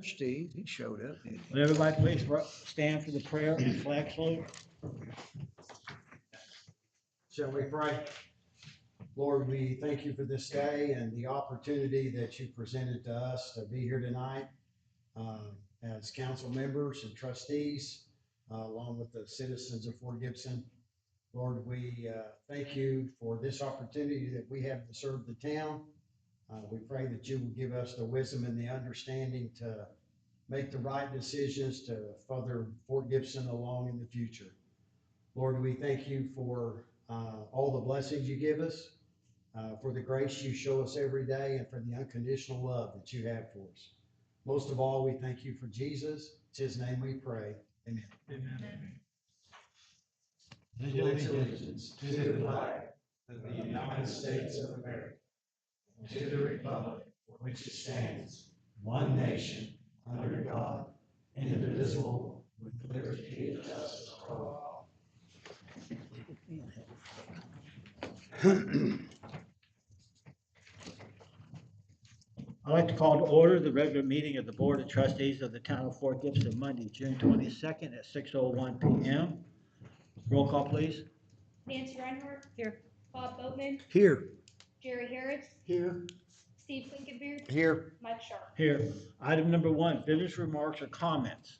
Steve, he showed up. Didn't he? Would everybody please stand for the prayer and flag salute? Shall we pray? Lord, we thank you for this day and the opportunity that you presented to us to be here tonight as council members and trustees, along with the citizens of Fort Gibson. Lord, we thank you for this opportunity that we have to serve the town. We pray that you will give us the wisdom and the understanding to make the right decisions to further Fort Gibson along in the future. Lord, we thank you for all the blessings you give us, for the grace you show us every day, and for the unconditional love that you have for us. Most of all, we thank you for Jesus. It's his name we pray. Amen. Amen. Pledge allegiance to the flag of the United States of America, and to the republic for which it stands, one nation, under God, indivisible, with liberty and justice for all. I'd like to call to order the regular meeting of the Board of Trustees of the Town of Fort Gibson, Monday, June 22nd at 6:01 p.m. Roll call, please. Nancy Reinhardt. Here. Bob Boatman. Here. Jerry Harris. Here. Steve Linkenbeard. Here. Mike Sharp. Here. Item number 1, visitors' remarks or comments.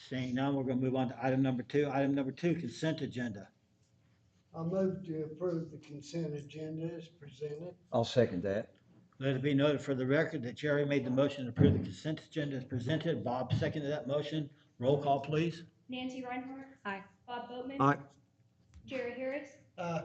Seeing none, we're going to move on to item number 2. Item number 2, consent agenda. I move to approve the consent agenda as presented. I'll second that. Let it be noted for the record that Jerry made the motion to approve the consent agenda as presented. Bob seconded that motion. Roll call, please. Nancy Reinhardt. Aye. Bob Boatman. Aye. Jerry Harris. Aye.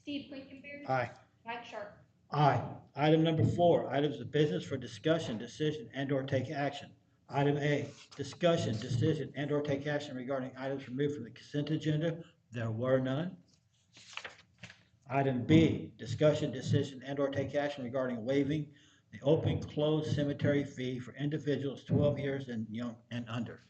Steve Linkenbeard. Aye. Mike Sharp. Aye. Item number 4, items of business for discussion, decision, and/or take action. Item A, discussion, decision, and/or take action regarding items removed from the consent agenda. There were none. Item B, discussion, decision, and/or take action regarding waiving the open closed cemetery fee for individuals 12 years and young and under.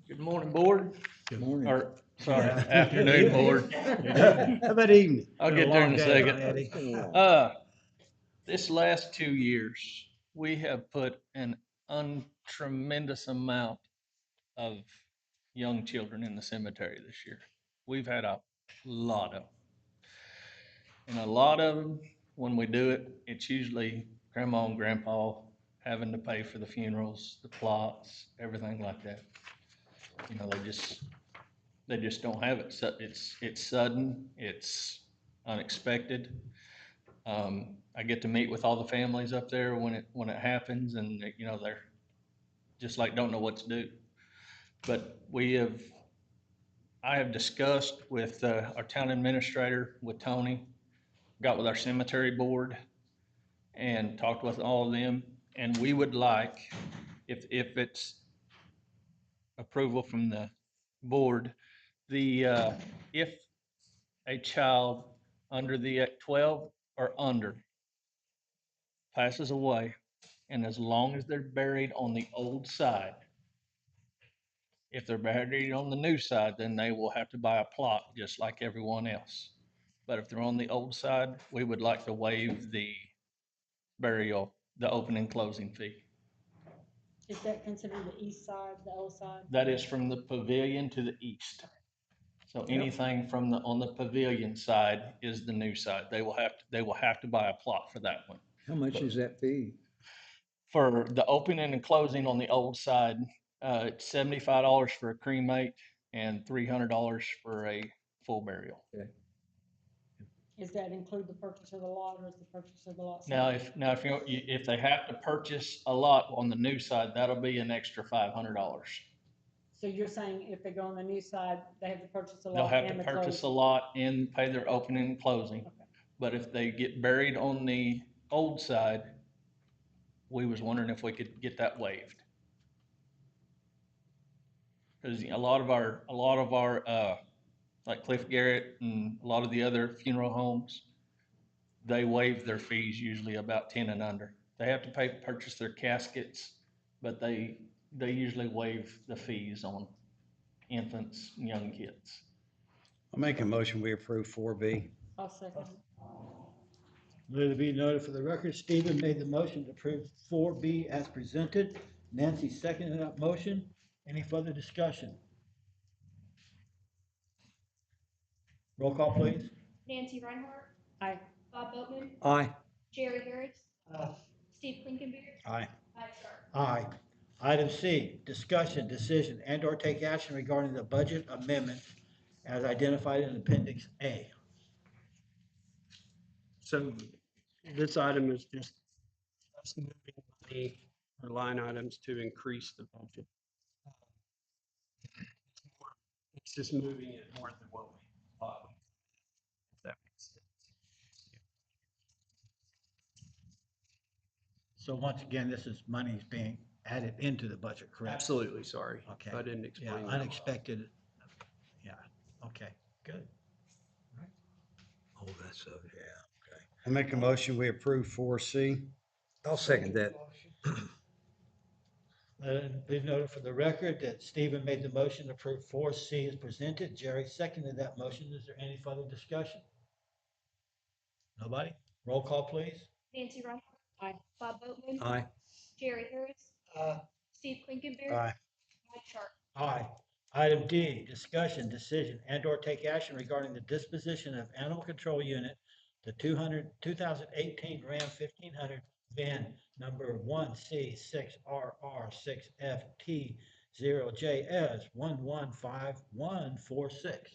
Good morning, board. Good morning. Or, sorry, afternoon, board. How about evening? I'll Been a get there long in a day, second. Eddie. This last 2 years, we have put an tremendous amount of young children in the cemetery this year. We've had a lot of them. And a lot of them, when we do it, it's usually grandma and grandpa having to pay for the funerals, the plots, everything like that. You know, they just don't have it. So it's sudden, it's unexpected. I get to meet with all the families up there when it happens, and you know, they're just like don't know what to do. But I have discussed with our town administrator, with Tony, got with our cemetery board, and talked with all of them. And we would like, if it's approval from the board, if a child under the 12 or under passes away, and as long as they're buried on the old side, if they're buried on the new side, then they will have to buy a plot just like everyone else. But if they're on the old side, we would like to waive the burial, the open and closing fee. Is that considered the east side, the old side? That is from the pavilion to the east. So anything from on the pavilion side is the new side. They will have to buy a plot for that one. How much is that fee? For the opening and closing on the old side, it's $75 for a cremate and $300 for a full burial. Okay. Does that include the purchase of the lot, or is the purchase of the lot? Now, if they have to purchase a lot on the new side, that'll be an extra $500. So you're saying if they go on the new side, they have to purchase a lot? They'll have and to the purchase a closing? lot and pay their opening and closing. Okay. But if they get buried on the old side, we was wondering if we could get that waived. Because a lot of our like Cliff Garrett and a lot of the other funeral homes, they waive their fees usually about 10 and under. They have to purchase their caskets, but they usually waive the fees on infants and young kids. I'll make a motion, we approve 4B. I'll second. Let it be noted for the record, Stephen made the motion to approve 4B as presented. Nancy seconded that motion. Any further discussion? Roll call, please. Nancy Reinhardt, Aye. Bob Boatman, Aye. Jerry Harris, Aye. Steve Blinkenbeard, Aye. Mike Sharp. Aye. Item C, discussion, decision, and/or take action regarding the budget amendment as identified in Appendix A. So this item is just us moving money or line items to increase the budget. It's just moving it more than what we thought. If that makes sense. So once again, this is monies being added into the budget, correct? Absolutely, sorry. Okay. I didn't Yeah, explain that. well. unexpected. Yeah, okay, good. Oh, that's so, yeah. I make a motion, we approve 4C. I'll second that. Motion. Let it be noted for the record that Stephen made the motion to approve 4C as presented. Jerry seconded that motion. Is there any further discussion? Nobody? Roll call, please. Nancy Reinhardt, Aye. Bob Boatman, Aye. Jerry Harris, Aye. Steve Blinkenbeard, Aye. Mike Sharp. Aye. Item D, discussion, decision, and/or take action regarding the disposition of animal control unit, the 2018 Ram 1500 VIN number 1C6RR6FT0JS 115146.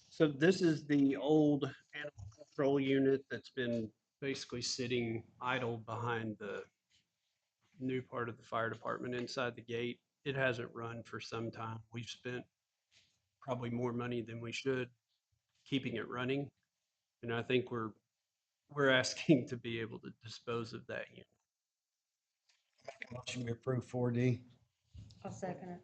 So this is the old animal control unit that's been basically sitting idle behind the new part of the fire department inside the gate. It hasn't run for some time. We've spent probably more money than we should keeping it running. And I think we're asking to be able to dispose of that unit. Make a motion, we approve 4D. I'll second it.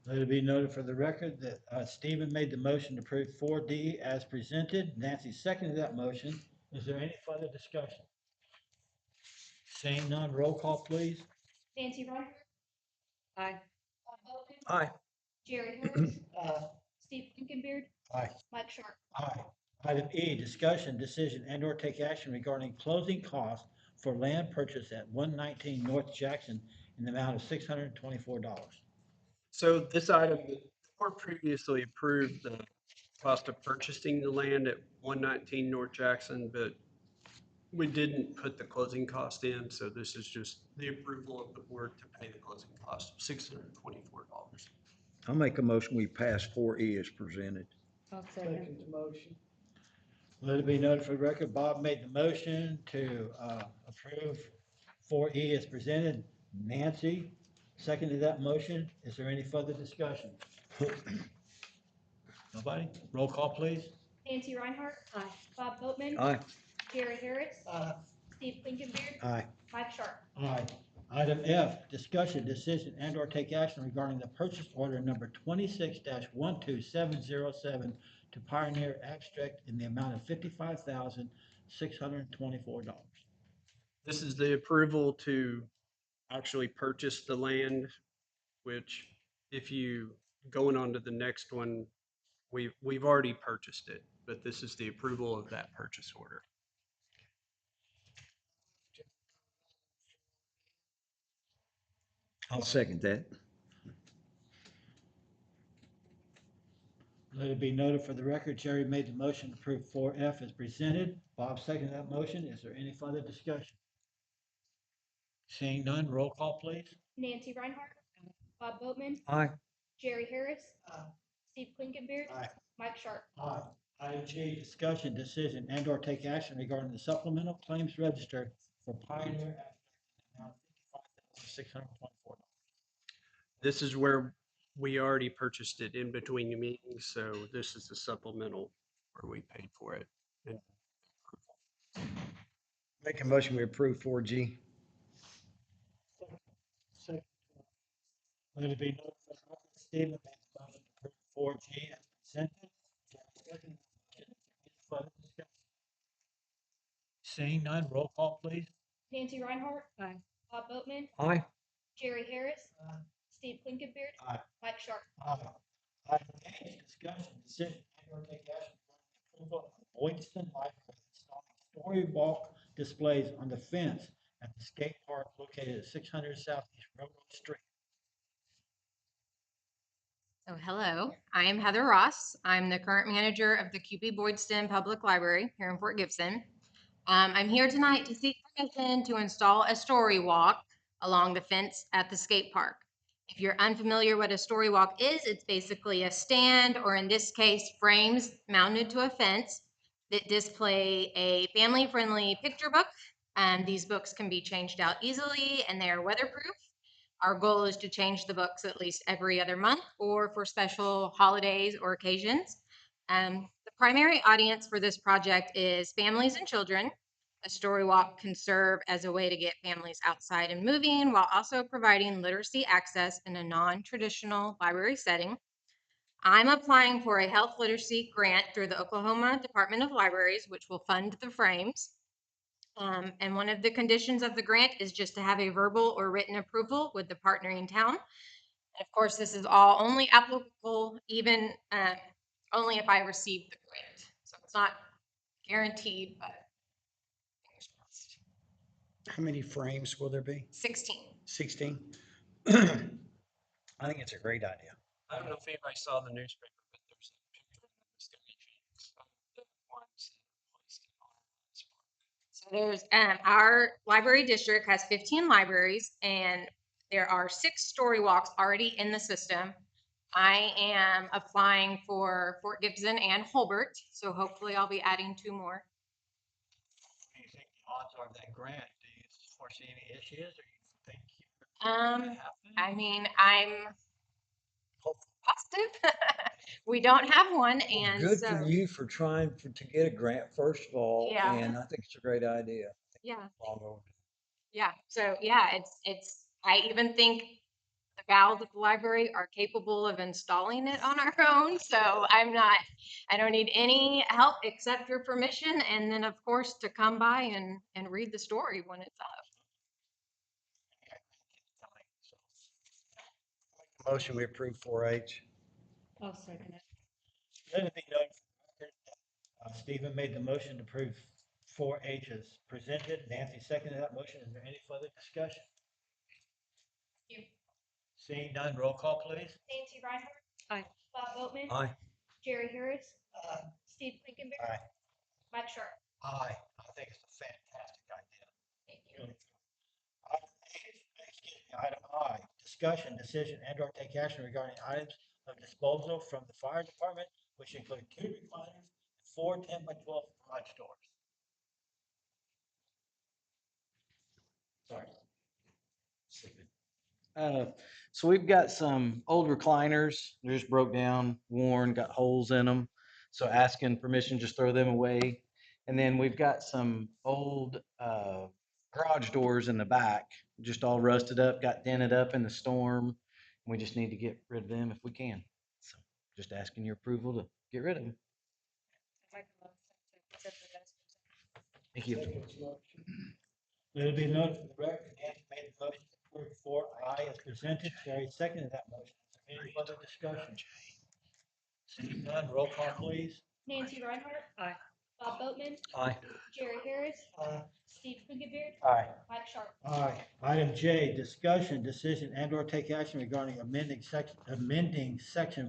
Let it be noted for the record that Stephen made the motion to approve 4D as presented. Nancy seconded that motion. Is there any further discussion? Seeing none, roll call, please. Nancy Reinhardt, Aye. Bob Boatman, Aye. Jerry Harris, Aye. Steve Blinkenbeard, Aye. Mike Sharp. Aye. Item E, discussion, decision, and/or take action regarding closing costs for land purchase at 119 North Jackson in the amount of $624. So this item, the board previously approved the cost of purchasing the land at 119 North Jackson, but we didn't put the closing cost in, so this is just the approval of the board to pay the closing cost of $624. I'll make a motion, we pass 4E as presented. I'll second. Second the motion. Let it be noted for the record, Bob made the motion to approve 4E as presented. Nancy seconded that motion. Is there any further discussion? Nobody? Roll call, please. Nancy Reinhardt, Aye. Bob Boatman, Aye. Jerry Harris, Aye. Steve Blinkenbeard, Aye. Mike Sharp. Aye. Item F, discussion, decision, and/or take action regarding the purchase order number 26-12707 to Pioneer Abstract in the amount of $55,624. This is the approval to actually purchase the land, which if you, going on to the next one, we've already purchased it, but this is the approval of that purchase order. I'll second that. Let it be noted for the record, Jerry made the motion to approve 4F as presented. Bob seconded that motion. Is there any further discussion? Seeing none, roll call, please. Nancy Reinhardt, Bob Boatman, Aye. Jerry Harris, Aye. Steve Blinkenbeard, Aye. Mike Sharp. Aye. Item G, discussion, decision, and/or take action regarding the supplemental claims register for Pioneer Abstract in the amount of $55,624. This is where we already purchased it in between the meetings, so this is the supplemental where we paid for it. And Make a motion, we approve 4G. Second. Let it be noted for the record, Stephen made the motion to approve 4G as presented. Jerry seconded the motion. Any further discussion? Seeing none, roll call, please. Nancy Reinhardt, Aye. Bob Boatman, Aye. Jerry Harris, Aye. Steve Blinkenbeard, Aye. Mike Sharp. Aye. Item H, discussion, decision, and/or take action regarding the approval of Boydston Library installing story walk displays on the fence at the skate park located at 600 Southeast Railroad Street. So hello, I am Heather Ross. I'm the current manager of the QP Boydston Public Library here in Fort Gibson. I'm here tonight to seek permission to install a story walk along the fence at the skate park. If you're unfamiliar what a story walk is, it's basically a stand, or in this case, frames mounted to a fence that display a family-friendly picture book. These books can be changed out easily and they are weatherproof. Our goal is to change the books at least every other month or for special holidays or occasions. The primary audience for this project is families and children. A story walk can serve as a way to get families outside and moving while also providing literacy access in a non-traditional library setting. I'm applying for a health literacy grant through the Oklahoma Department of Libraries, which will fund the frames. And one of the conditions of the grant is just to have a verbal or written approval with the partnering town. And of course, this is all only applicable even only if I receive the grant. So it's not guaranteed, but fingers crossed. How many frames will there be? 16. 16? I think it's a great idea. I don't know if anybody saw the newspaper, but there's a picture of the installations of the ones that are placed in our spot. So there's our library district has 15 libraries, and there are 6 story walks already in the system. I am applying for Fort Gibson and Holbert, so hopefully I'll be adding 2 more. What do you think the odds are of that grant? Do you foresee any issues, or you think I mean, I'm positive. We don't have one, Well, and good so for you for trying to get a grant, first of all, Yeah. and I think it's a great idea. yeah, Long overdue. yeah. So yeah, it's. I even think the gals at the library are capable of installing it on our own. So I don't need any help except your permission, and then of course to come by and read the story when it's up. Motion, we approve 4H. I'll second it. Let it be noted for the record that Stephen made the motion to approve 4H as presented. Nancy seconded that motion. Is there any further discussion? You. Seeing none, roll call, please. Nancy Reinhardt. Aye. Bob Boatman. Aye. Jerry Harris. Steve Brinkenberry. Aye. Mike Sharp. Aye. I think it's a fantastic idea. Thank you. Item I, discussion, decision, and/or take action regarding items of disposal from the fire department, which include 2 recliners, 4 10-by-12 garage doors. Sorry. So we've got some old recliners, they're just broke down, worn, got holes in them. So asking permission, just throw them away. And then we've got some old garage doors in the back, just all rusted up, got dented up in the storm. We just need to get rid of them if we can. So just asking your approval to get rid of them. Thank you. Let it be noted for the record, Nancy made the motion to approve 4I as presented. Jerry seconded that motion. Is there any further discussion? Seeing none, roll call, please. Nancy Reinhardt. Aye. Bob Boatman. Aye. Jerry Harris. Steve Brinkenberry. Aye. Mike Sharp. Aye. Item J, discussion, decision, and/or take action regarding amending section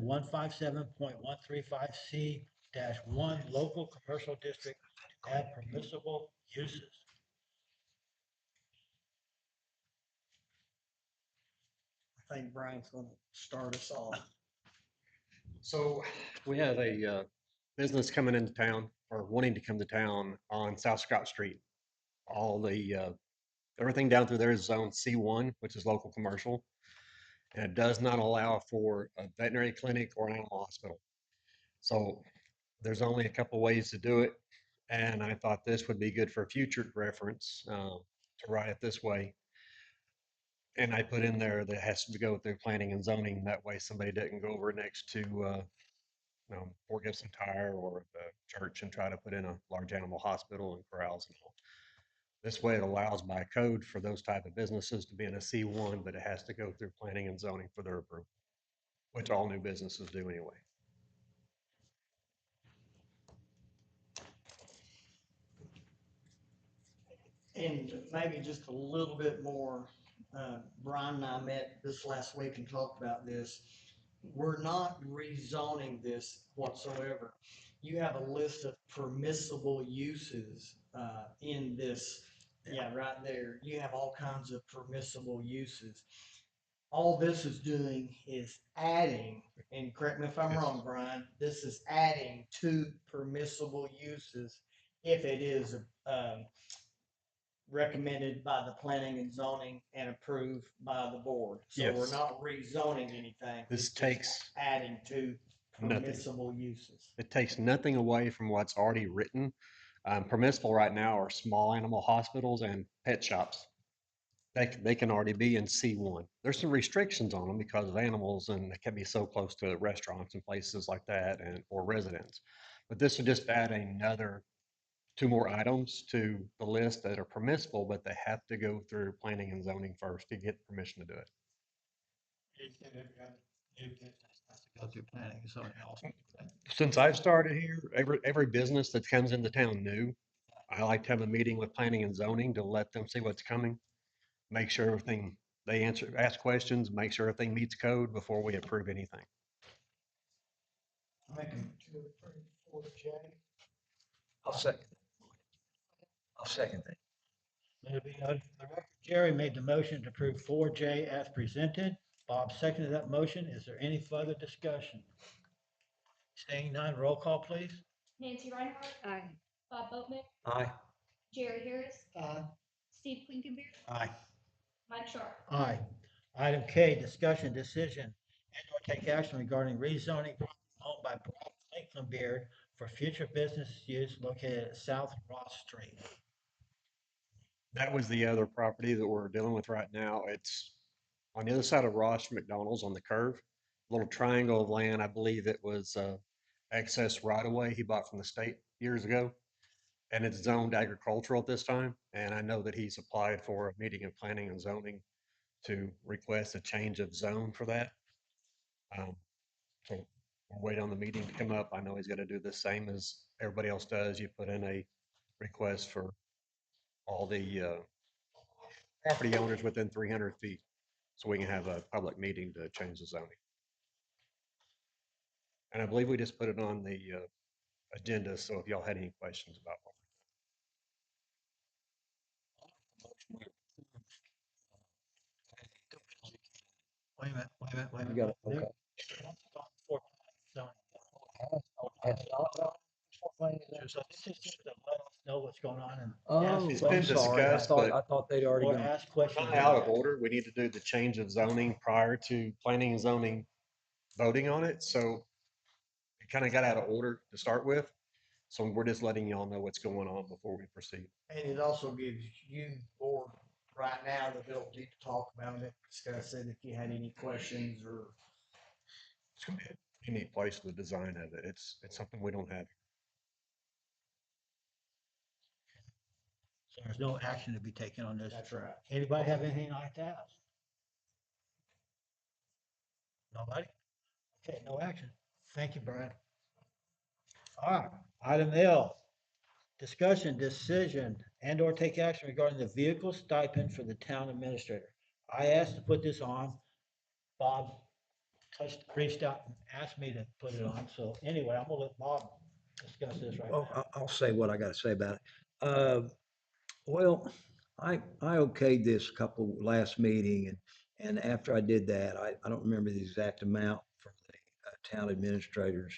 157.135C-1 local commercial district to add permissible uses. I think Brian's gonna start us off. So we have a business coming into town or wanting to come to town on South Scott Street. All the everything down through there is zone C1, which is local commercial. And it does not allow for a veterinary clinic or an animal hospital. So there's only a couple ways to do it. And I thought this would be good for future reference to write it this way. And I put in there that it has to go through planning and zoning. That way somebody doesn't go over next to Fort Gibson Tire or the church and try to put in a large animal hospital and corrals and all. This way it allows by code for those type of businesses to be in a C1, but it has to go through planning and zoning for their approval, which all new businesses do anyway. And maybe just a little bit more, Brian and I met this last week and talked about this. We're not rezoning this whatsoever. You have a list of permissible uses, in this. Yeah, right there. You have all kinds of permissible uses. All this is doing is adding, and correct me if I'm wrong, Brian, this is adding to permissible uses if it is, recommended by the planning and zoning and approved by the board. So we're Yes. not rezoning anything. This it's just takes adding to nothing. permissible uses. It takes nothing away from what's already written. Permissible right now are small animal hospitals and pet shops. They can already be in C1. There's some restrictions on them because of animals and they can be so close to restaurants and places like that and or residents. But this would just add another two more items to the list that are permissible, but they have to go through planning and zoning first to get permission to do it. Has to go through planning and zoning also. Since I've started here, every business that comes into town new, I like to have a meeting with planning and zoning to let them see what's coming, make sure everything, ask questions, make sure everything meets code before we approve anything. Make a To approve four J. I'll second that. Let it be noted for the record, Jerry made the motion to approve 4J as presented. Bob seconded that motion. Is there any further discussion? Seeing none, roll call, please. Nancy Reinhardt, Aye. Bob Boatman, Aye. Jerry Harris, Aye. Steve Blinkenbeard, Aye. Mike Sharp. Aye. Item K, discussion, decision, and/or take action regarding rezoning property owned by Brad Blinkenbeard for future business use located at South Ross Street. That was the other property that we're dealing with right now. It's on the other side of Ross from McDonald's on the curve, little triangle of land. I believe it was excess right of way he bought from the state years ago. And it's zoned agricultural at this time. And I know that he's applied for a meeting of planning and zoning to request a change of zone for that. So we'll wait on the meeting to come up. I know he's gonna do the same as everybody else does. You put in a request for all the property owners within 300 feet. So we can have a public meeting to change the zoning. And I believe we just put it on the agenda. So if y'all had any questions about it. Wait a minute, wait a minute, wait a You minute. got it, okay. So this is just to let us know what's going on and Oh, It's I'm been sorry. discussed, but I thought they'd already or gone. ask questions. kind of out of order. We need to do the change of zoning prior to planning and zoning voting on it. So it kind of got out of order to start with. So we're just letting y'all know what's going on before we proceed. And it also gives you, board, right now, the ability to talk about it, discuss it, if you had any questions or. It's gonna be a unique place for the design of it. It's something we don't have. So there's no action to be taken on this. That's right. Anybody have anything like that? Nobody? Okay, no action. Thank you, Brian. All right, item L, discussion, decision, and/or take action regarding the vehicle stipend for the town administrator. I asked to put this on. Bob reached out and asked me to put it on. So anyway, I'm gonna let Bob discuss this right Well, now. I'll say what I gotta say about it. Well, I okayed this couple last meeting and after I did that, I don't remember the exact amount for the town administrator's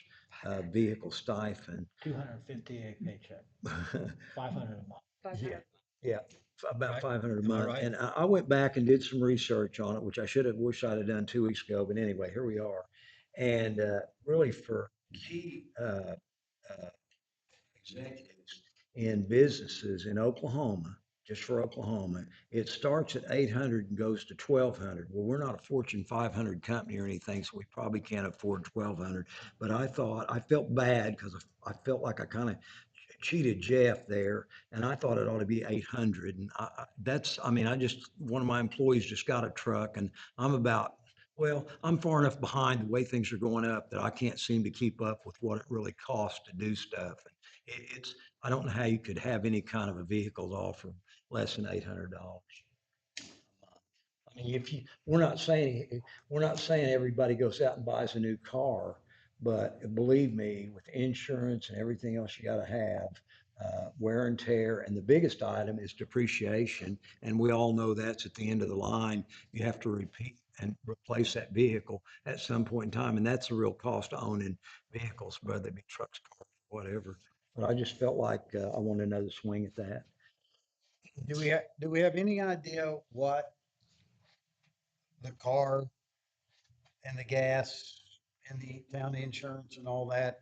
vehicle stipend. 258 paycheck, 500 a month. Yeah, yeah, about Right? 500 a Am I month. right? And I went back and did some research on it, which wish I'd have done 2 weeks ago, but anyway, here we are. And really for key executives in businesses in Oklahoma, just for Oklahoma, it starts at 800 and goes to 1,200. Well, we're not a Fortune 500 company or anything, so we probably can't afford 1,200. But I felt bad because I felt like I kind of cheated Jeff there, and I thought it ought to be 800. And one of my employees just got a truck, and I'm far enough behind the way things are going up that I can't seem to keep up with what it really costs to do stuff. And I don't know how you could have any kind of a vehicle to offer less than $800. I mean, if you, we're not saying everybody goes out and buys a new car, but believe me, with insurance and everything else you gotta have, wear and tear, and the biggest item is depreciation, and we all know that's at the end of the line. You have to repeat and replace that vehicle at some point in time, and that's the real cost of owning vehicles, whether they be trucks, cars, whatever. But I just felt like, I wanted another swing at that. Do we have any idea what the car and the gas and the town insurance and all that?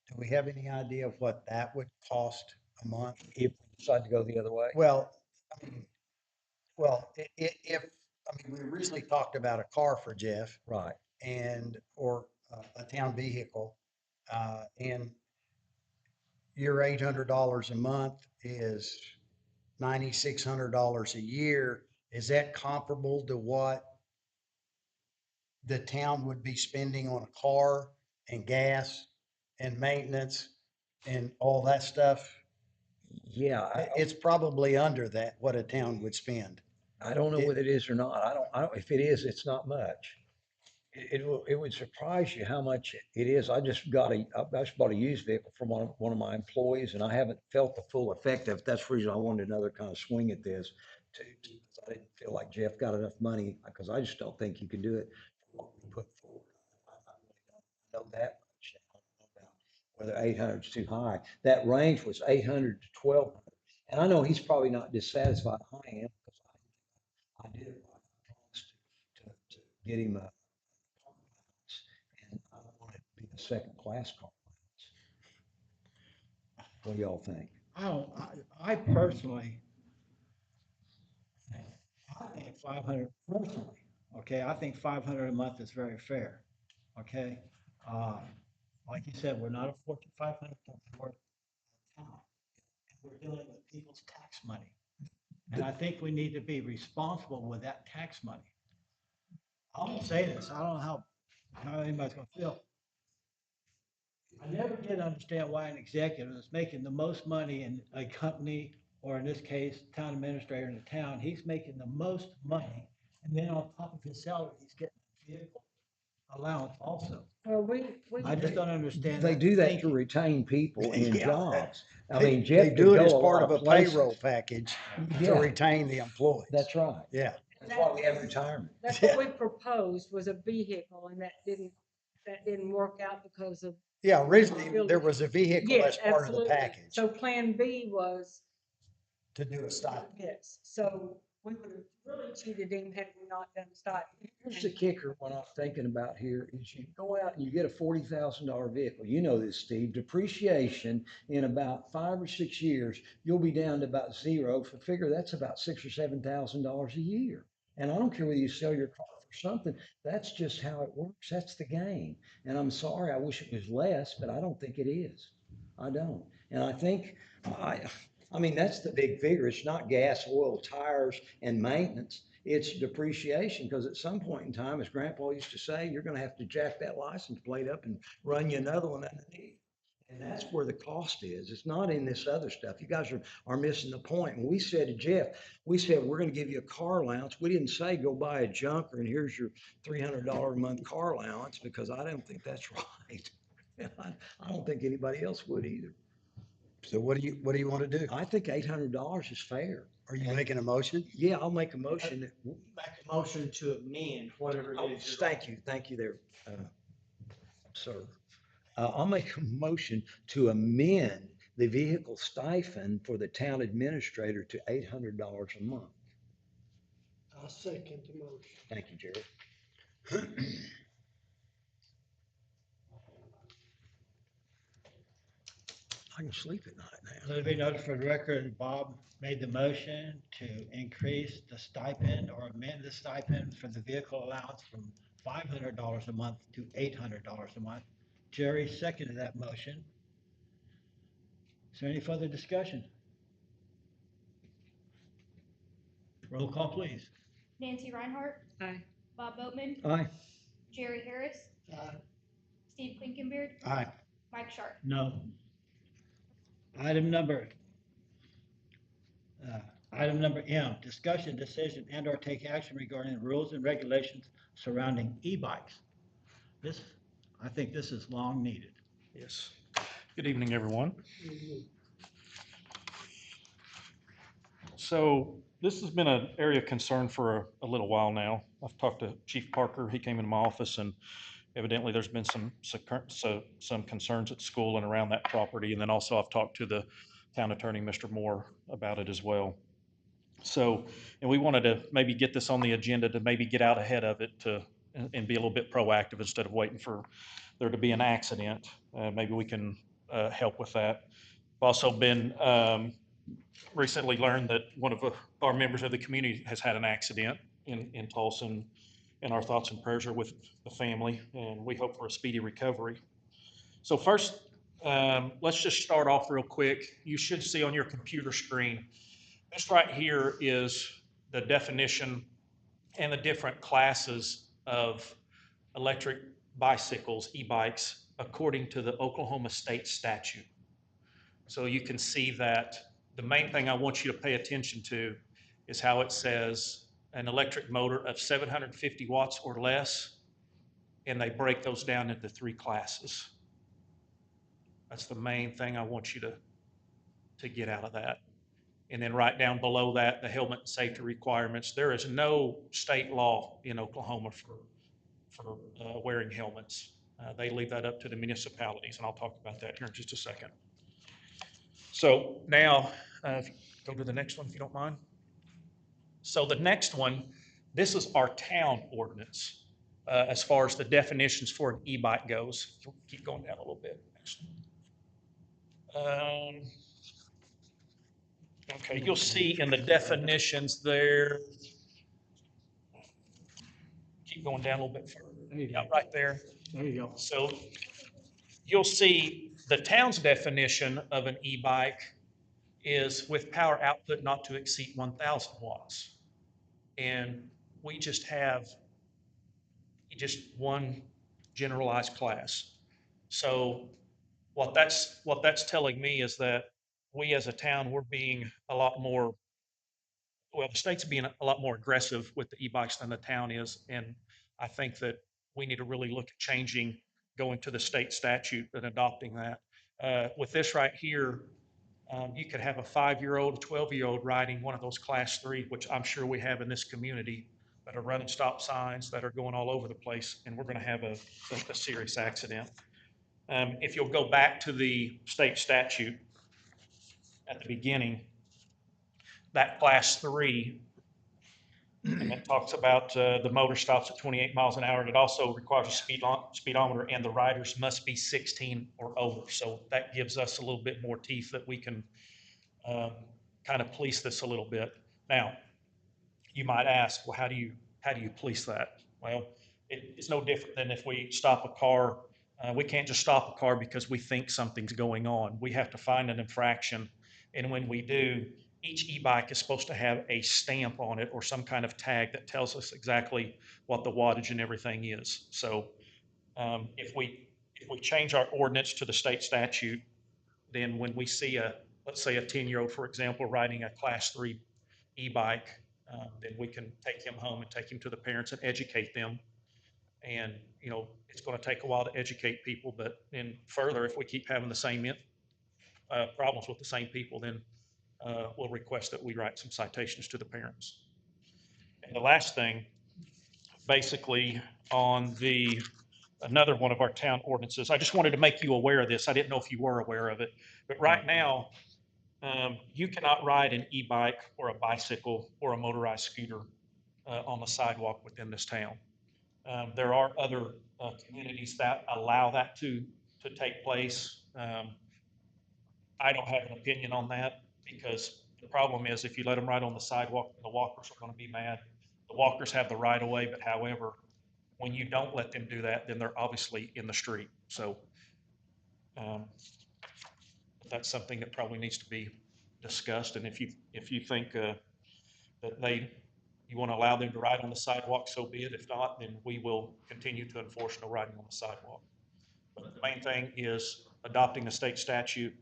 Do we have any idea of what that would cost a month? If we decide to go the other way. Well, I mean, if, I mean, we originally talked about a car for Jeff Right. and, or a town vehicle. And your $800 a month is $9,600 a year. Is that comparable to what the town would be spending on a car and gas and maintenance and all that stuff? Yeah, It's probably under that, what a town would spend. I don't know whether it is or not. I don't, if it is, it's not much. It would surprise you how much it is. I just bought a used vehicle from one of my employees, and I haven't felt the full effect of it. That's the reason I wanted another kind of swing at this. Because I didn't feel like Jeff got enough money, because I just don't think you can do it for what we put forward. I really don't know that much. I don't know about whether 800 is too high. That range was 800 to 1,200. And I know he's probably not dissatisfied. I am, because I did it right. I promised to get him a car allowance, and I don't want it to be a second class car allowance. What do y'all think? I personally, I think 500 personally, okay, I think 500 a month is very fair, okay? Uh, Like you said, we're not a Fortune 500 company, we're a town, and we're dealing with people's tax money. And I think we need to be responsible with that tax money. I'm gonna say this, I don't know how anybody's gonna feel. I never did understand why an executive is making the most money in a company, or in this case, town administrator in the town, he's making the most money. And then on top of his salary, he's getting a vehicle allowance also. Well, I just don't understand They that do that to thinking. retain people in Yeah. jobs. I They, mean, they Jeff do could it go as a part lot of a of places. payroll package to Yeah, retain the employees. that's right. Yeah. That's why we have retirement. that's what we proposed was a vehicle and that didn't work out because of. Yeah, originally there was a vehicle Yes, as part of the absolutely. package So Plan B was, to do a stipend. yes, so we would have really cheated him had we not done stipend. Here's the kicker, what I'm thinking about here is you go out and you get a $40,000 vehicle. You know this, Steve. Depreciation in about 5 or 6 years, you'll be down to about zero. For figure that's about $6,000 or $7,000 a year. And I don't care whether you sell your car for something. That's just how it works. That's the game. And I'm sorry, I wish it was less, but I don't think it is. I don't. And I think I, I mean, that's the big figure. It's not gas, oil, tires, and maintenance. It's depreciation, because at some point in time, as Grandpa used to say, you're gonna have to jack that license plate up and run you another one underneath. And that's where the cost is. It's not in this other stuff. You guys are missing the point. When we said to Jeff, we said, we're gonna give you a car allowance. We didn't say go buy a junker and here's your $300 a month car allowance, because I don't think that's right. I don't think anybody else would either. So what do you want to do? I think $800 is fair. Are you making a motion? Yeah, I'll make a motion that. Make a motion to amend whatever Oh, thank you there, sir. I'll make a motion to amend the vehicle stipend for the town administrator to $800 a month. I second the motion. Thank you, Jared. I can sleep at night Let it be noted for the record, Bob made the motion to increase the stipend or amend the stipend for the vehicle allowance from $500 a month to $800 a month. Jerry seconded that motion. Is there any further discussion? Roll call, please. Nancy Reinhardt, Aye. Bob Boatman, now. Aye. Jerry Harris, Steve Klinkenbeard, Aye. Mike Sharp. No. Item number, item number M, discussion, decision, and/or take action regarding rules and regulations surrounding e-bikes. This, I think this is long needed. Yes. Good evening, everyone. So this has been an area of concern for a little while now. I've talked to Chief Parker. He came into my office, and evidently there's been some concerns at school and around that property. And then also I've talked to the town attorney, Mr. Moore, about it as well. So, and we wanted to maybe get this on the agenda to maybe get out ahead of it and be a little bit proactive instead of waiting for there to be an accident. Maybe we can help with that. I've also been recently learned that one of our members of the community has had an accident in Tulsa, and our thoughts and prayers are with the family, and we hope for a speedy recovery. So first, let's just start off real quick. You should see on your computer screen, this right here is the definition and the different classes of electric bicycles, e-bikes, according to the Oklahoma state statute. So you can see that the main thing I want you to pay attention to is how it says an electric motor of 750 watts or less, and they break those down into 3 classes. That's the main thing I want you to get out of that. And then right down below that, the helmet and safety requirements. There is no state law in Oklahoma for wearing helmets. They leave that up to the municipalities, and I'll talk about that here in just a second. So now, if you go to the next one, if you don't mind. So the next one, this is our town ordinance as far as the definitions for an e-bike goes. Keep going down a little bit. Okay, you'll see in the definitions there. Keep going down a little bit further. Yeah, right there. There you go. So you'll see the town's definition of an e-bike is with power output not to exceed 1,000 watts. And we just have one generalized class. So what that's telling me is that we as a town, we're being a lot more, well, the state's being a lot more aggressive with the e-bikes than the town is. And I think that we need to really look at changing, going to the state statute and adopting that. With this right here, you could have a 5-year-old, a 12-year-old riding one of those class 3, which I'm sure we have in this community, that are running stop signs, that are going all over the place, and we're going to have a serious accident. If you'll go back to the state statute at the beginning, that class 3, and it talks about the motor stops at 28 miles an hour, and it also requires a speedometer, and the riders must be 16 or over. So that gives us a little bit more teeth that we can kind of police this a little bit. Now, you might ask, well, how do you police that? Well, it's no different than if we stop a car. We can't just stop a car because we think something's going on. We have to find an infraction, and when we do, each e-bike is supposed to have a stamp on it or some kind of tag that tells us exactly what the wattage and everything is. So if we change our ordinance to the state statute, then when we see let's say a 10-year-old, for example, riding a class 3 e-bike, then we can take him home and take him to the parents and educate them. And, it's going to take a while to educate people, but then further, if we keep having the same problems with the same people, then we'll request that we write some citations to the parents. And the last thing, basically on another one of our town ordinances, I just wanted to make you aware of this. I didn't know if you were aware of it, but right now, you cannot ride an e-bike or a bicycle or a motorized scooter on the sidewalk within this town. There are other communities that allow that to take place. I don't have an opinion on that because the problem is if you let them ride on the sidewalk, the walkers are going to be mad. The walkers have the right of way, but however, when you don't let them do that, then they're obviously in the street. So that's something that probably needs to be discussed. And if you think that you want to allow them to ride on the sidewalk, so be it. If not, then we will continue to enforce no riding on the sidewalk. But the main thing is adopting a state statute,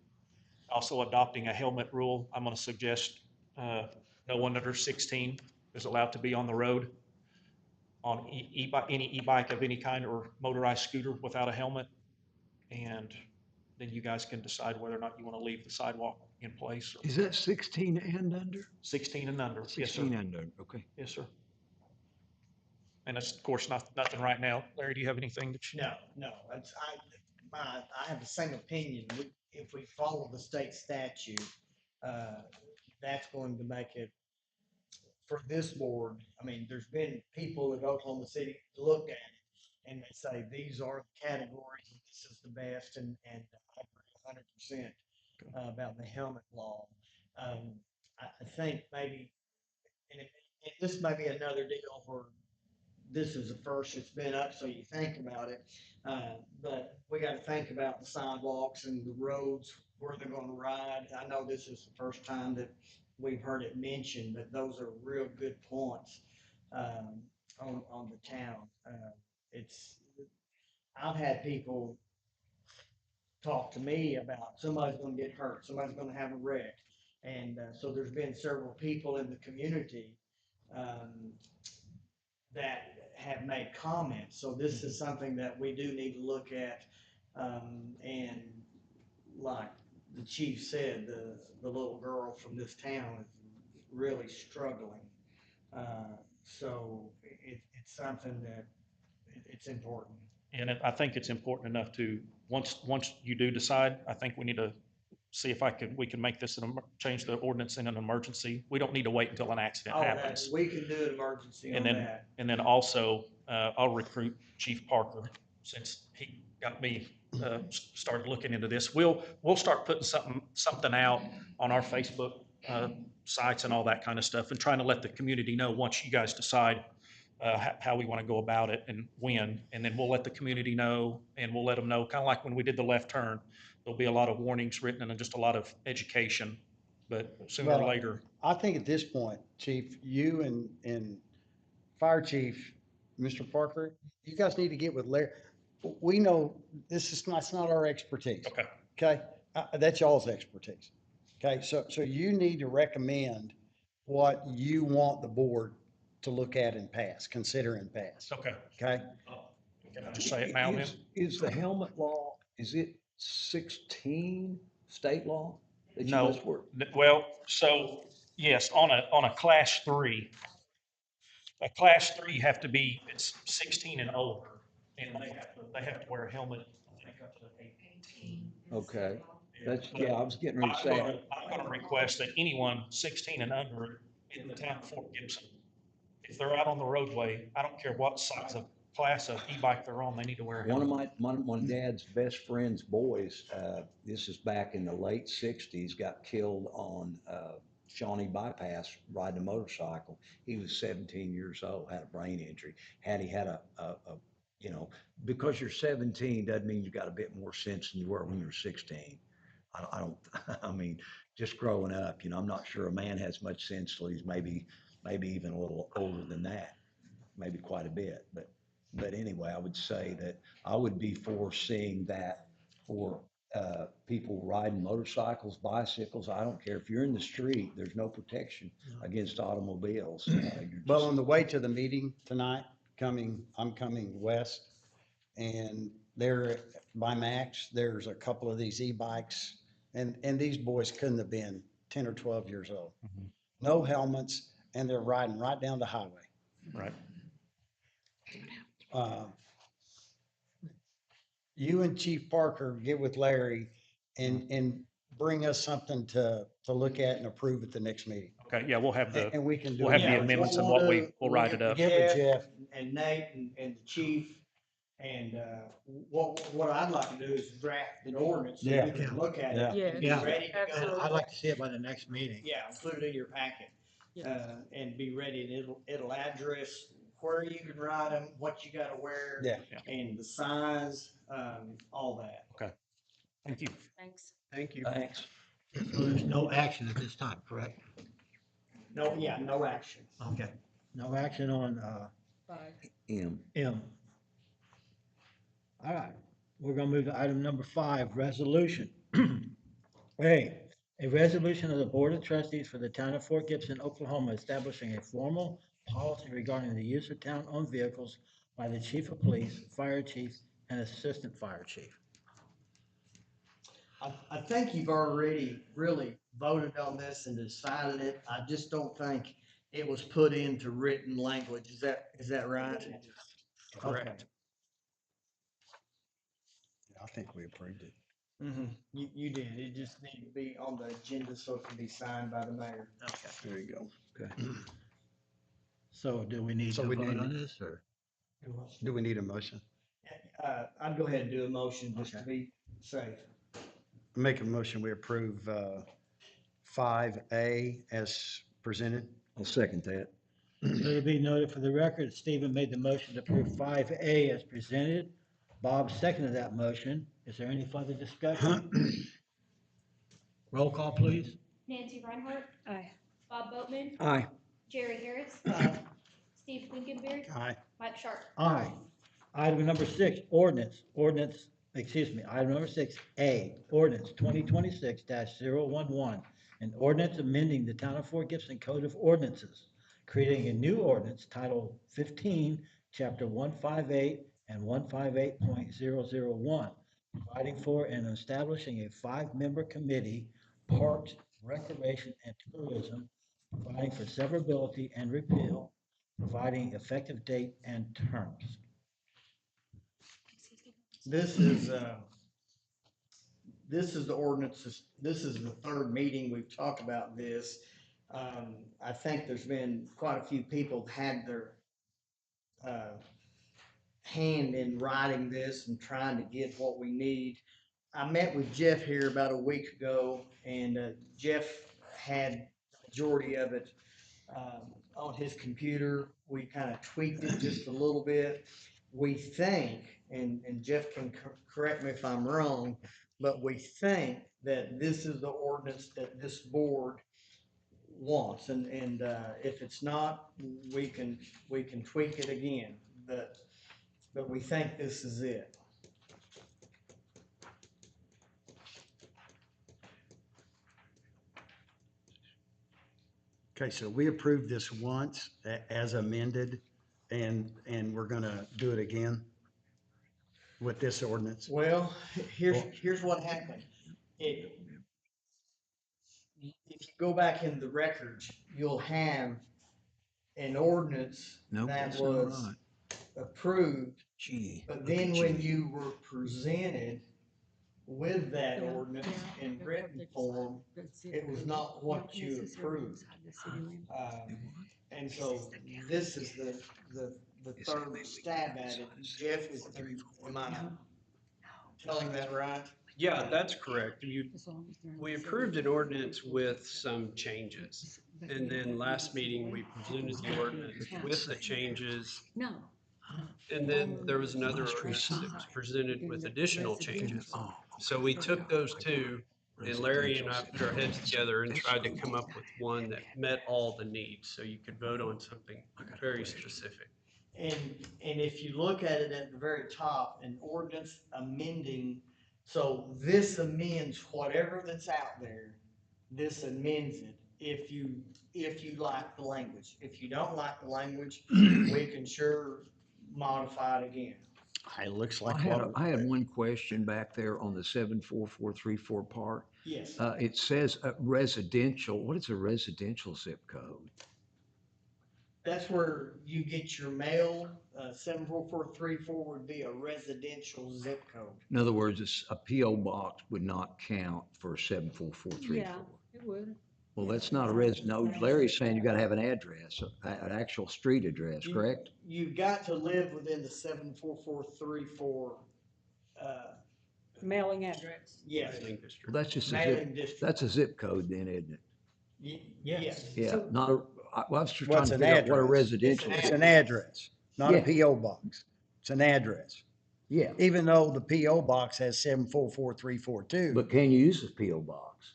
Also adopting a helmet rule. I'm going to suggest no one under 16 is allowed to be on the road on any e-bike of any kind or motorized scooter without a helmet. And then you guys can decide whether or not you want to leave the sidewalk in place. Is that 16 and under? 16 and under. Yes, sir. 16 and under, okay. Yes, sir. And that's, of course, nothing right now. Larry, do you have anything that you? No, I have the same opinion. If we follow the state statute, that's going to make it, for this board, I mean, there's been people in Oklahoma City look at it and they say, these are the categories, and this is the best, and I agree 100% about the helmet law. I think maybe, and this may be another deal where this is the first it's been up, so you think about it. But we got to think about the sidewalks and the roads where they're going to ride. I know this is the first time that we've heard it mentioned, but those are real good points on the town. I've had people talk to me about somebody's going to get hurt, somebody's going to have a wreck, and so there's been several people in the community that have made comments. So this is something that we do need to look at. And like the chief said, the little girl from this town is really struggling. So it's something that it's important. And I think it's important enough to, once you do decide, I think we need to see if we can make this, change the ordinance in an emergency. We don't need to wait until an accident happens. We can do an emergency on that. And then also, I'll recruit Chief Parker, since he got me started looking into this. We'll start putting something out on our Facebook sites and all that kind of stuff, and trying to let the community know once you guys decide how we want to go about it and when. And then we'll let the community know, and we'll let them know, kind of like when we did the left turn. There'll be a lot of warnings written and just a lot of education, but sooner or Well, later. I think at this point, Chief, you and Fire Chief, Mr. Parker, you guys need to get with Larry. We know it's not our expertise. Okay. Okay? That's y'all's expertise. Okay? So you need to recommend what you want the board to look at and pass, consider and pass. Okay. Okay? Can I just say it now, then? Is the helmet law, is it 16 state law that you No, must work? well, so yes, on a class 3, you have to be, it's 16 and older, and they have to wear a helmet, I think up to 18. Okay, yeah, I was getting ready to say. I'm gonna request that anyone 16 and under in the town of Fort Gibson, if they're out on the roadway, I don't care what size of class of e-bike they're on, they need to wear a helmet. One of Dad's best friend's boys, this is back in the late 60s, got killed on Shawnee Bypass riding a motorcycle. He was 17 years old, had a brain injury. Had he had because you're 17 doesn't mean you got a bit more sense than you were when you were 16. I don't, I mean, just growing up, I'm not sure a man has much sense till he's maybe even a little older than that, maybe quite a bit. But anyway, I would say that I would be for seeing that for people riding motorcycles, bicycles. I don't care if you're in the street, there's no protection against automobiles. Well, on the way to the meeting tonight, I'm coming west, and there by Max, there's a couple of these e-bikes, and these boys couldn't have been 10 or 12 years old. Mhm. No helmets, and they're riding right down the highway. Right. You and Chief Parker get with Larry and bring us something to look at and approve at the next meeting. Okay, yeah, we'll have And we can do we'll have it. the amendments and what we'll write it up. Get with Jeff. And Nate and the chief, and what I'd like to do is draft an ordinance, so Yeah. you can look at Yeah. it. And be Yeah. ready to go. Absolutely. I'd like to see it by the next meeting. Yeah, include it in your packet, Yeah. and be ready, and it'll address where you can ride them, what you gotta wear. Yeah. And the size, all that. Thank you. Thanks. Thank you. Thanks. So there's no action at this time, correct? No action. Okay. No action on, Bye. M. All right, we're gonna move to item number 5, resolution. A, A resolution of the Board of Trustees for the Town of Fort Gibson, Oklahoma, establishing a formal policy regarding the use of town-owned vehicles by the Chief of Police, Fire Chief, and Assistant Fire Chief. I think you've already really voted on this and decided it. I just don't think it was put into written language. Is that right? Correct. I think we approved it. You did. It just needed to be on the agenda so it can be signed by the mayor. Okay. There you go. Okay. So do we need So to we vote didn't- on this, or? Do we need a motion? I'd go ahead and do a motion just to Okay. be safe. Make a motion, we approve 5A as presented. I'll second that. Let it be noted for the record, Stephen made the motion to approve 5A as presented. Bob seconded that motion. Is there any further discussion? Roll call, please. Nancy Reinhardt, Aye. Bob Boatman, Aye. Jerry Harris, Steve Winkenberry, Aye. Mike Sharp. Aye. Item number 6, item number 6A, ordinance 2026-011, an ordinance amending the Town of Fort Gibson Code of Ordinances, creating a new ordinance titled 15, Chapter 158 and 158.001, providing for and establishing a 5-member committee, Parks, Recreation, and Tourism, providing for severability and repeal, providing effective date and terms. This is the ordinance, this is the third meeting we've talked about this. I think there's been quite a few people had their hand in writing this and trying to get what we need. I met with Jeff here about a week ago, and Jeff had the majority of it on his computer. We kind of tweaked it just a little bit. We think, and Jeff can correct me if I'm wrong, but we think that this is the ordinance that this board wants, and if it's not, we can tweak it again, but we think this is it. Okay, so we approved this once as amended, and we're gonna do it again with this ordinance. Well, here's what happened. If you go back in the records, you'll have an ordinance Nope, that that's not was right. approved, Gee. but look then at when you. you were presented with that ordinance in written form, it was not what you approved. And so this is the third stab at it. Jeff, am I telling that right? Yeah, that's correct. We approved an ordinance with some changes. And then last meeting, we presented the ordinance with the changes. No. And then there was another ordinance that was presented with additional changes. Oh, So we took those two, and Larry and I put our heads together and tried to come up with one that met all the needs, so you could vote on something very specific. And if you look at it at the very top, an ordinance amending, so this amends whatever that's out there, this amends it. If you like the language, if you don't like the language, we can sure modify it again. It looks I like had, what. I had one question back there on the 74434 part. Yes, It says residential. What is a residential zip code? that's where you get your mail. 74434 would be a residential zip code. In other words, a PO box would not count for 74434. Yeah, it would. Well, that's not a no, Larry's saying you gotta have an address, an actual street address, You- correct? You've got to live within the 74434, Mailing address. yes, Planning district. Well, that's just a mailing zip, district. that's a zip code then, isn't it? Yes. Yeah, So- not a, I was just trying What's to an figure out what a address? residential. It's It's is. an address, not a Yeah. PO box. It's an address. Yeah, Even though the PO box has 74432. but can you use a PO box?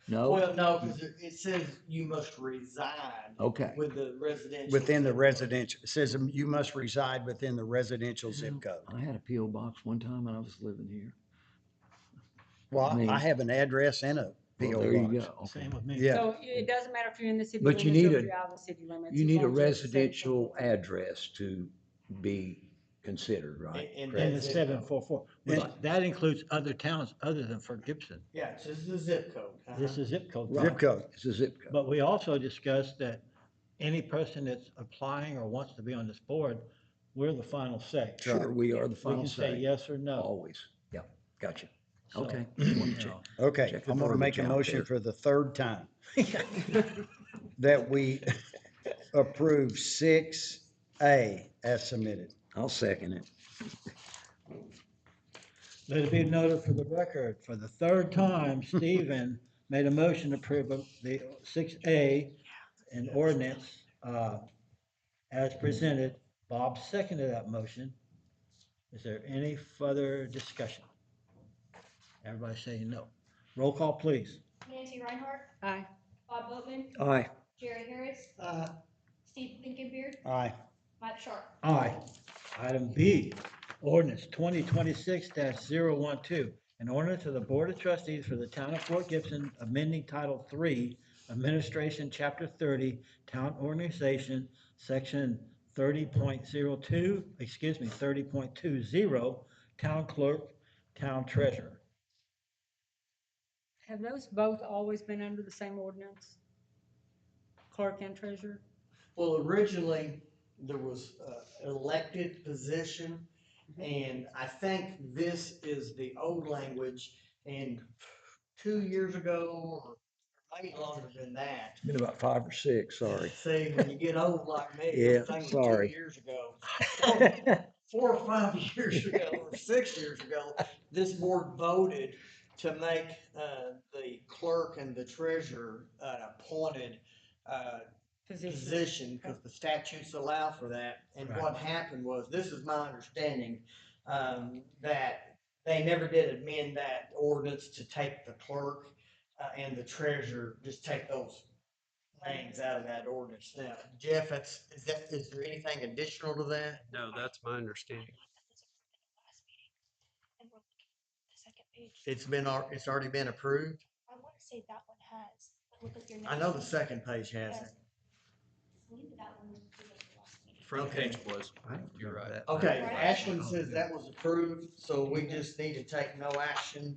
No? Well, no, because it says you must reside Okay. with the residential. Within the zip code. residential, it says you must reside within the residential zip code. I had a PO box one time when I was living here. Well, mean- I have an address and a Well, P.O. there you Box. go. Okay. Same with me. Yeah. So it doesn't matter if you're in the city But you limits or need if a- you're out of the city limits. You as need a long as it's residential 744. address to be considered, right? And In the that's zip code. 744. And- But that includes other towns other than Fort Gibson. Yeah, it's just the zip code. This is zip code. Right. Zip code. It's a zip code. But we also discussed that any person that's applying or wants to be on this board, we're the final say. Sure, we are the We final can say say. yes or no. Always. Yeah, gotcha. So, Okay. you Wanna know, check- Okay, check the I'm gonna make a verbiage out motion there. for the third time that we approve 6A as submitted. I'll second it. Let it be noted for the record, for the third time, Stephen made a motion to approve the 6A in ordinance as presented. Bob seconded that motion. Is there any further discussion? Everybody saying no. Roll call, please. Nancy Reinhardt, Aye. Bob Boatman, Aye. Jerry Harris, Steve Blinkenbeard, Aye. Mike Sharp. Aye. Item B, ordinance 2026-012, an ordinance of the Board of Trustees for the Town of Fort Gibson amending Title III, Administration, Chapter 30, Town Organization, Section 30.02, 30.20, Town Clerk, Town Treasurer. Have those both always been under the same ordinance? Clerk and treasurer? Well, originally, there was an elected position, and I think this is the old language, and 2 years ago, or maybe longer than that. It's been about 5 or 6, sorry. See, when you get old like me, Yeah, everything was sorry. 2 years ago. 4 or 5 years ago, or 6 years ago, this board voted to make the clerk and the treasurer appointed position, because the statutes allow for that. And Right. what happened was, this is my understanding, that they never did amend that ordinance to take the clerk and the treasurer, just take those names out of that ordinance. Now, Jeff, is there anything additional to that? No, that's my understanding. It's already been approved? I want to say that one has, but look at your. I know the second page has it. Front Okay. page was, I don't you're remember right. that. Okay, Right. Ashland says that was approved, so we just need to take no action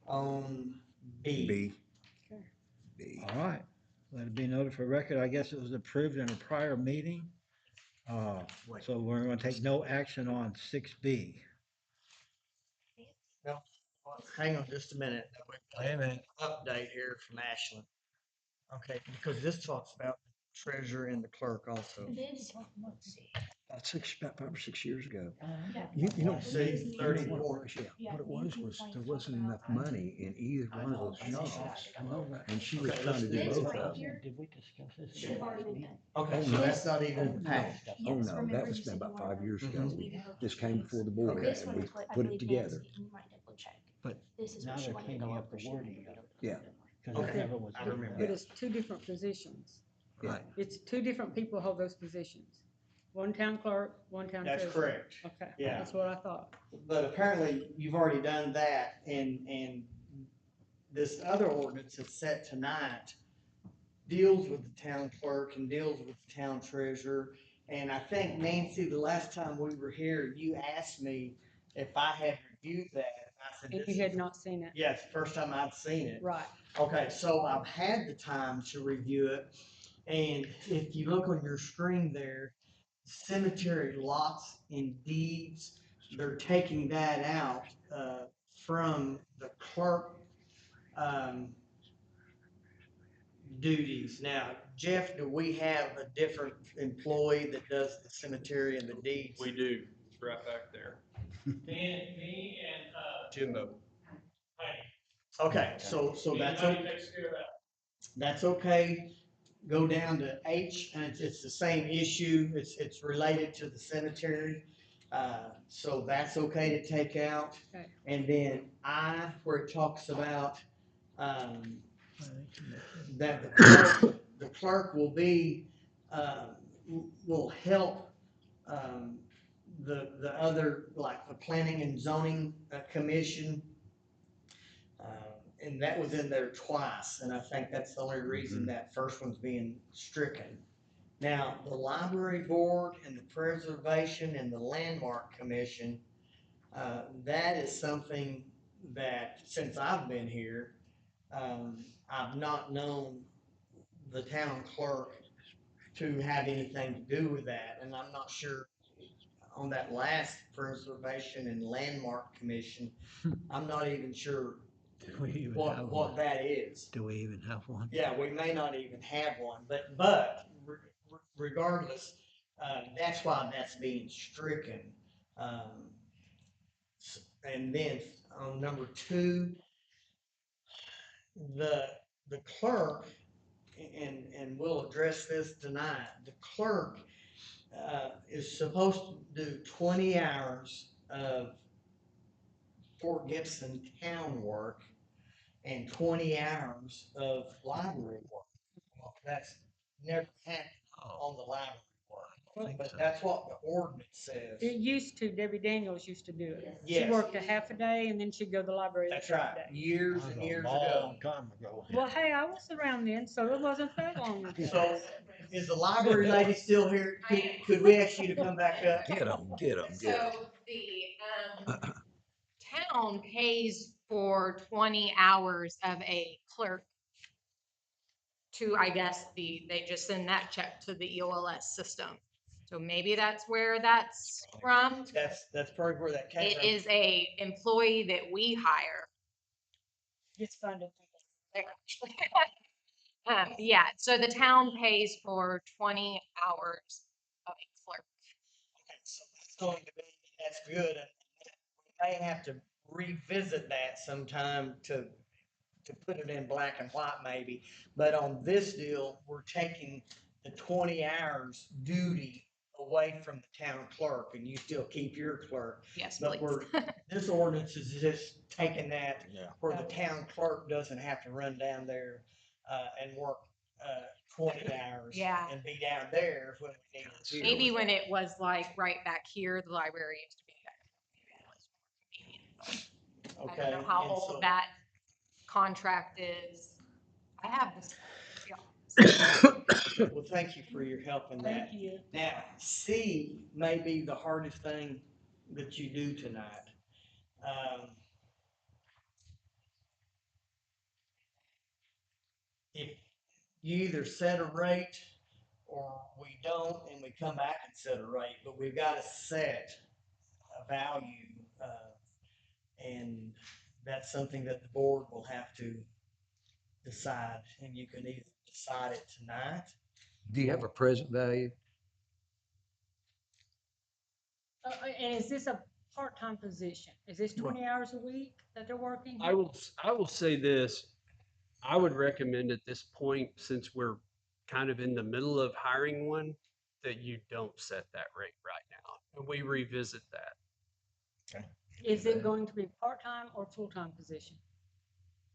on B. B. B. All right. Let it be noted for record, I guess it was approved in a prior meeting. So we're gonna take no action on 6B. No, hang on just a minute. Wait a minute. Update here from Ashland. Okay, because this talks about treasurer and the clerk also. This, let's see. About 5 or 6 years ago. Yeah. You know, See, you know what it 34. was? Yeah, Yeah, what it was Nancy there was wasn't talking enough about- money in either one of those jobs. And she was Okay, trying to do let's do both this right of them. here. Did we discuss this? Should have already been done. Okay, Oh, so no. that's not even passed. Oh, Yes, no, that remember was you been said about you 5 wanted years to ago. leave We it for just came before the board This and one we is what I put it believe together. Nancy, and you might double check. But This is now what she they're wanted to cleaning go up over. the She wanted wording to of go it. to Yeah. Cause it Okay, never was. I remember But that. it's two different positions. Right. It's two different people hold those positions. One town clerk, one town treasurer. That's correct. Okay, Yeah. that's what I thought. But apparently you've already done that, and this other ordinance that's set tonight deals with the town clerk and deals with the town treasurer. And I think, Nancy, the last time we were here, you asked me if I had reviewed that. I said, And this you is, had not seen it. yeah, it's the first time I've seen it. Right. Okay, so I've had the time to review it, and if you look on your screen there, cemetery lots and deeds, they're taking that out, from the clerk, duties. Now, Jeff, do we have a different employee that does the cemetery and the deeds? We do, it's right back there. Me and, Jimbo. Okay, so that's, takes care of that. that's okay. Go down to H, and it's the same issue. It's related to the cemetery. So that's okay to take out. Okay. And then I, where it talks about, that the clerk will be, will help, the other, like the planning and zoning commission, and that was in there twice, and I think that's the only reason Mhm. that first one's being stricken. Now, the library board and the preservation and the landmark commission, that is something that, since I've been here, I've not known the town clerk to have anything to do with that, and I'm not sure on that last preservation and landmark commission, I'm not even sure Do we even have what one? that is. Do we even have one? Yeah, we may not even have one, but regardless, that's why that's being stricken. Um, and then on number two, the the clerk, and we'll address this tonight. The clerk is supposed to do 20 hours of Fort Gibson town work and 20 hours of library work. Well, that's never happened on the library work, but that's what the ordinance says. It used to, Debbie Daniels used to do it. She Yes. worked a half a day and then she'd go to the library the That's half right, day. years and years ago. time ago. Well, hey, I was around then, so it wasn't that long ago. So, is the library lady still here? Could we ask you to come back up? Get them, get them, get them. So the town pays for 20 hours of a clerk to, I guess, they just send that check to the EOLS system. So maybe that's where that's from. That's probably where that came It from. is a employee that we hire. It's funded. Yeah, so the town pays for 20 hours of a clerk. Okay, so that's going to be, that's good, and we may have to revisit that sometime to put it in black and white maybe. But on this deal, we're taking the 20 hours duty away from the town clerk, and you still keep your clerk. Yes, But please. this ordinance is just taking that Yeah. where the town clerk doesn't have to run down there, and work, 20 hours. Yeah. And be down there when we need to. do Maybe it. when it was like right back here, the library used to be there. I Okay. don't know how and old so- that contract is. I have this. Yeah. Well, thank you for your help in that. Thank you. Now, C may be the hardest thing that you do tonight. If you either set a rate or we don't, and we come back and set a rate, but we've got to set a value, and that's something that the board will have to decide, and you can either decide it tonight. Do you have a present value? And is this a part-time position? Is this 20 hours a week that they're working? I will say this, I would recommend at this point, since we're kind of in the middle of hiring one, that you don't set that rate right now, and we revisit that. Is it going to be part-time or full-time position?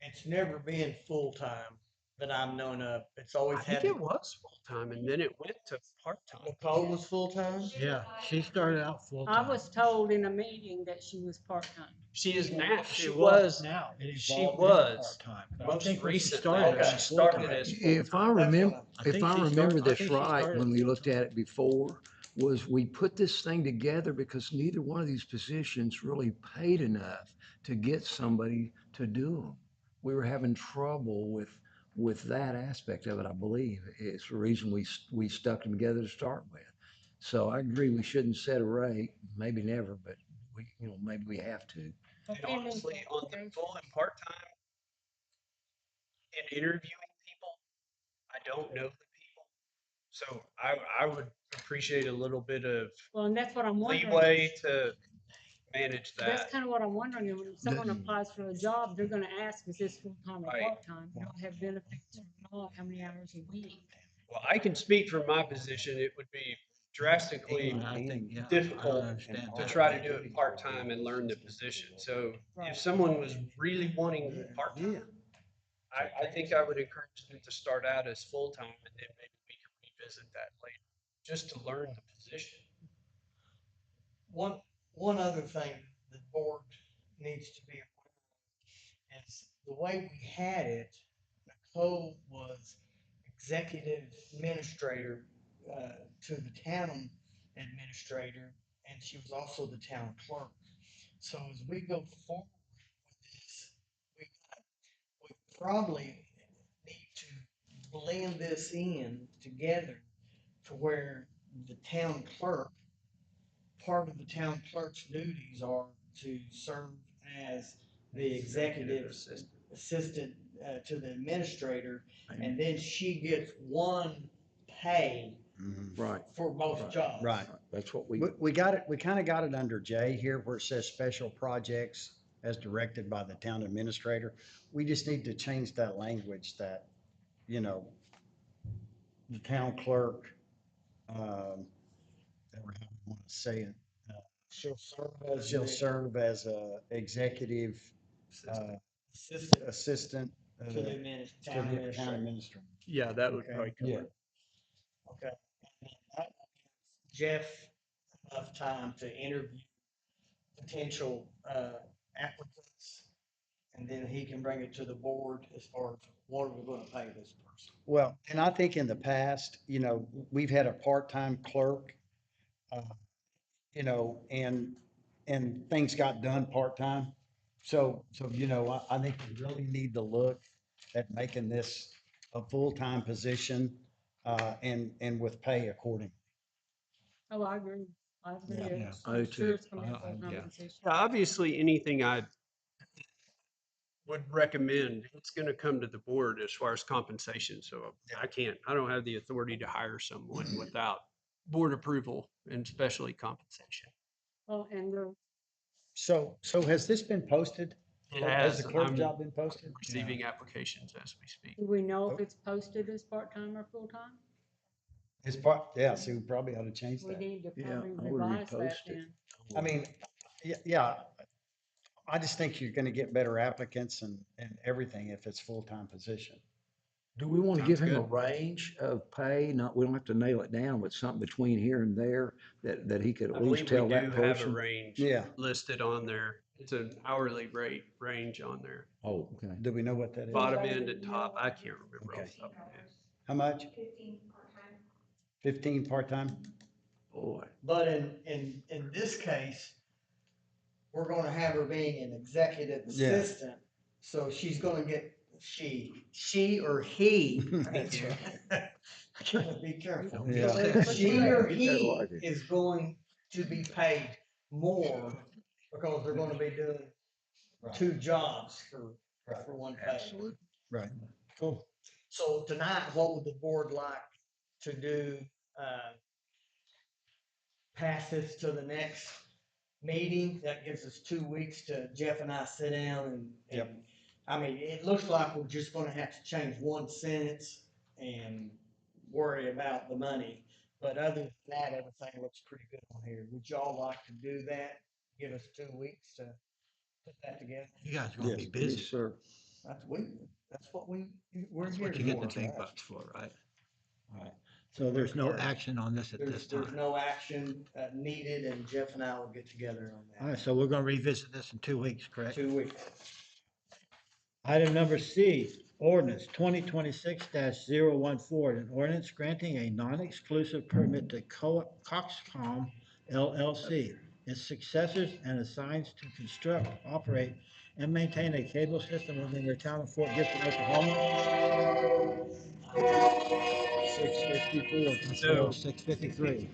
It's never been full-time that I've known of. It's always I think had, it was full-time and then it went to part-time. Nicole was full-time? Yeah, she started out full I time. was told in a meeting that she was part-time. She is now, she It was, now. It she evolved into was, part-time. But I most think when she recently, started she as started full-time. as If I full-time. remember, I if think I she remember started- I this think she right, started when we full looked at it before, was we put this thing together because neither one of these positions really paid enough to get somebody to do them. We were having trouble with that aspect of it, I believe. It's the reason we stuck them together to start with. So I agree, we shouldn't set a rate, maybe never, but maybe we have to. And honestly, on the full and part-time, in interviewing people, I don't know the people. So I would appreciate a little bit of Well, and that's what I'm wondering. leeway to manage That's that. kind of what I'm wondering. When someone applies for a job, they're gonna ask, is this full-time or Right. part-time? Do I have benefits or not? How many hours a week? Well, I can speak from my position, it would be drastically I think, yeah, I don't difficult understand to why try they to do do it part-time and learn the position. So Right. if someone was really wanting part-time, I think I would encourage them to start out as full-time and then maybe we can revisit that later, just to learn the position. One other thing the board needs to be aware of, is the way we had it, Nicole was executive administrator, to the town administrator, and she was also the town clerk. So as we go forward with this, we, we probably need to blend this in together to where the town clerk, part of the town clerk's duties are to serve as the executive assistant, to the administrator, and then she gets one pay Right, for both jobs. Right. that's what we, We got it, we kind of got it under J here where it says special projects as directed by the town administrator. We just need to change that language that, you know, the town clerk, however you want to say it, She'll serve as she'll the serve as a executive, assistant assistant, to the to town the town administrator. administrator. Yeah, that would Okay. probably Yeah. cover it. Okay. And then that will give Jeff enough time to interview potential applicants, and then he can bring it to the board as far as what we're gonna pay this person. Well, and I think in the past, you know, we've had a part-time clerk, uh, you know, and things got done part-time. So, you know, I think we really need to look at making this a full-time position, and with pay accordingly. Oh, I agree. I agree. Yeah. It's- I do I'm sure too. it's gonna be a full-time Yeah. position. Yeah, obviously, anything I would recommend, it's gonna come to the board as far as compensation, so I don't have the authority to hire someone without board approval and especially compensation. Oh, and the, So has this been posted? It Has the has, clerk I'm job been posted? receiving applications as we speak. do we know if it's posted as part-time or full-time? It's part, yeah, so we probably ought to change We that. need to Yeah, probably I would revise that repost it. then. I mean, yeah, I just think you're gonna get better applicants and everything if it's full-time position. Do we want to give Sounds him a good. range of pay? Not, we don't have to nail it down, but something between here and there that he could I at least believe tell we that do have a person? range Yeah. listed on there. It's an hourly rate range on there. Oh, okay. Do we know what that is? Bottom end and top, I can't remember off Okay. the top of my head. How much? 15 part-time? Boy, But in this case, we're gonna have her being an executive Yeah. assistant, so she's gonna get, she or he. That's right. Gotta be careful. Yeah. She or Get that he right. is going to be paid more because they're gonna be doing two jobs for one pay. Absolutely. Right. Cool. So tonight, what would the board like to do? Pass this to the next meeting? That gives us 2 weeks to Jeff and I sit down and. Yep. I mean, it looks like we're just gonna have to change one sentence and worry about the money. But other than that, everything looks pretty good on here. Would y'all like to do that? Give us 2 weeks to put that together? You guys are gonna be Yes, busy. sir. That's what we're That's here what you get the for. big bucks for, right? All right. So there's no action on this at this There's time. no action needed, and Jeff and I will get together on All that. right, so we're gonna revisit this in 2 weeks, correct? 2 weeks. Item number C, ordinance 2026-014, an ordinance granting a non-exclusive permit to Coxcom LLC, its successors and assigns to construct, operate, and maintain a cable system within the town of Fort Gibson, Oklahoma. 654, So- 653.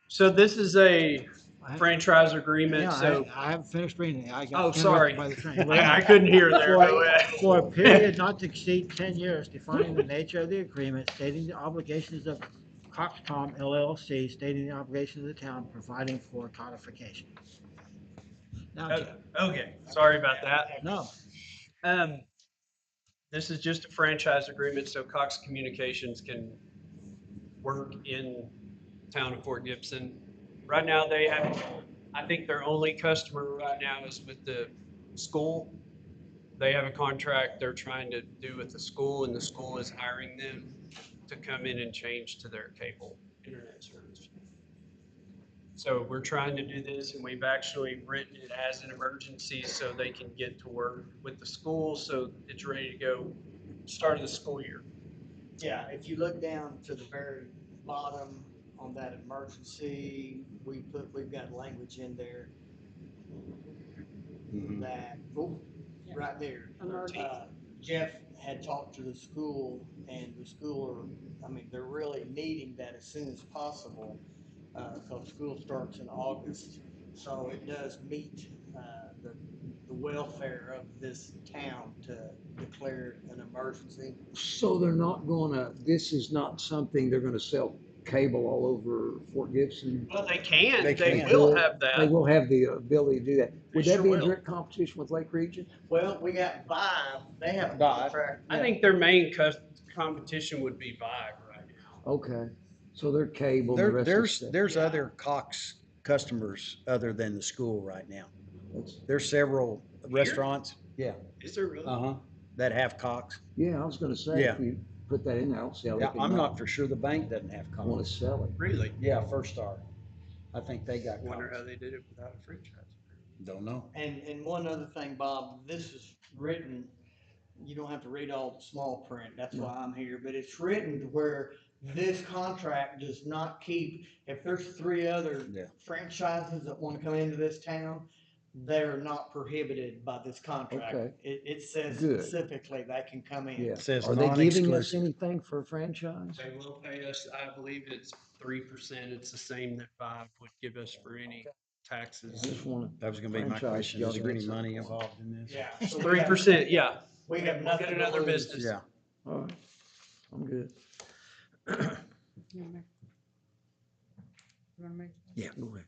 So this is a franchise agreement, Yeah, so, I haven't finished reading it. I oh, got sorry. interrupted by the train. I couldn't hear there. For- Go ahead. For a period not to exceed 10 years, defining the nature of the agreement, stating the obligations of Coxcom LLC, stating the obligations of the town, providing for codification. Now, Jeff, Okay, sorry about that. no, This is just a franchise agreement, so Cox Communications can work in town of Fort Gibson. Right now, they have, I think their only customer right now is with the school. They have a contract they're trying to do with the school, and the school is hiring them to come in and change to their cable internet service. So we're trying to do this, and we've actually written it as an emergency so they can get to work with the school, so it's ready to go start of the school year. Yeah, if you look down to the very bottom on that emergency, we've got language in there that, oh, right there. Emergency. Jeff had talked to the school and the school are, I mean, they're really needing that as soon as possible. Cause school starts in August. So it does meet, the welfare of this town to declare an emergency. So they're not gonna, this is not something they're gonna sell cable all over Fort Gibson? Well, they can, They they can. will have They that. will have the ability to do that. Would They that sure be in will. direct competition with Lake Region? Well, we got Vive, they have a Vive. contract. I yeah. think their main competition would be Vibe right now. Okay, so they're cable and the rest of the stuff. There's Yeah. other Cox customers other than the school right now. That's- There's several restaurants, yeah, Is there really? uh-huh, that have Cox. Yeah, I was gonna say, Yeah. if you put that in there, I don't see how they Yeah, could I'm not not for sure the bank doesn't have wanna Cox. sell it. Really? Yeah, First Star. I think they got Wonder Cox. how they did it without a franchise. Don't know. And one other thing, Bob, this is written, you don't have to read all the small print, that's why I'm here, but it's written to where this contract does not keep, if there's three other Yeah. franchises that wanna come into this town, they're not prohibited by this contract. Okay. It says Good. specifically they can come in. Yeah. Says Are they giving us non-exclusive. anything for a franchise? They will pay us, I believe it's 3%. It's the same that Vibe would give us for any I taxes. just wanna. That was gonna be my franchise, question. you ought Is to there get any something money for it. involved in this? Yeah. so we 3%, yeah. We have We'll nothing get to another lose. business. Yeah. All right, I'm good. You wanna make- Yeah, go ahead.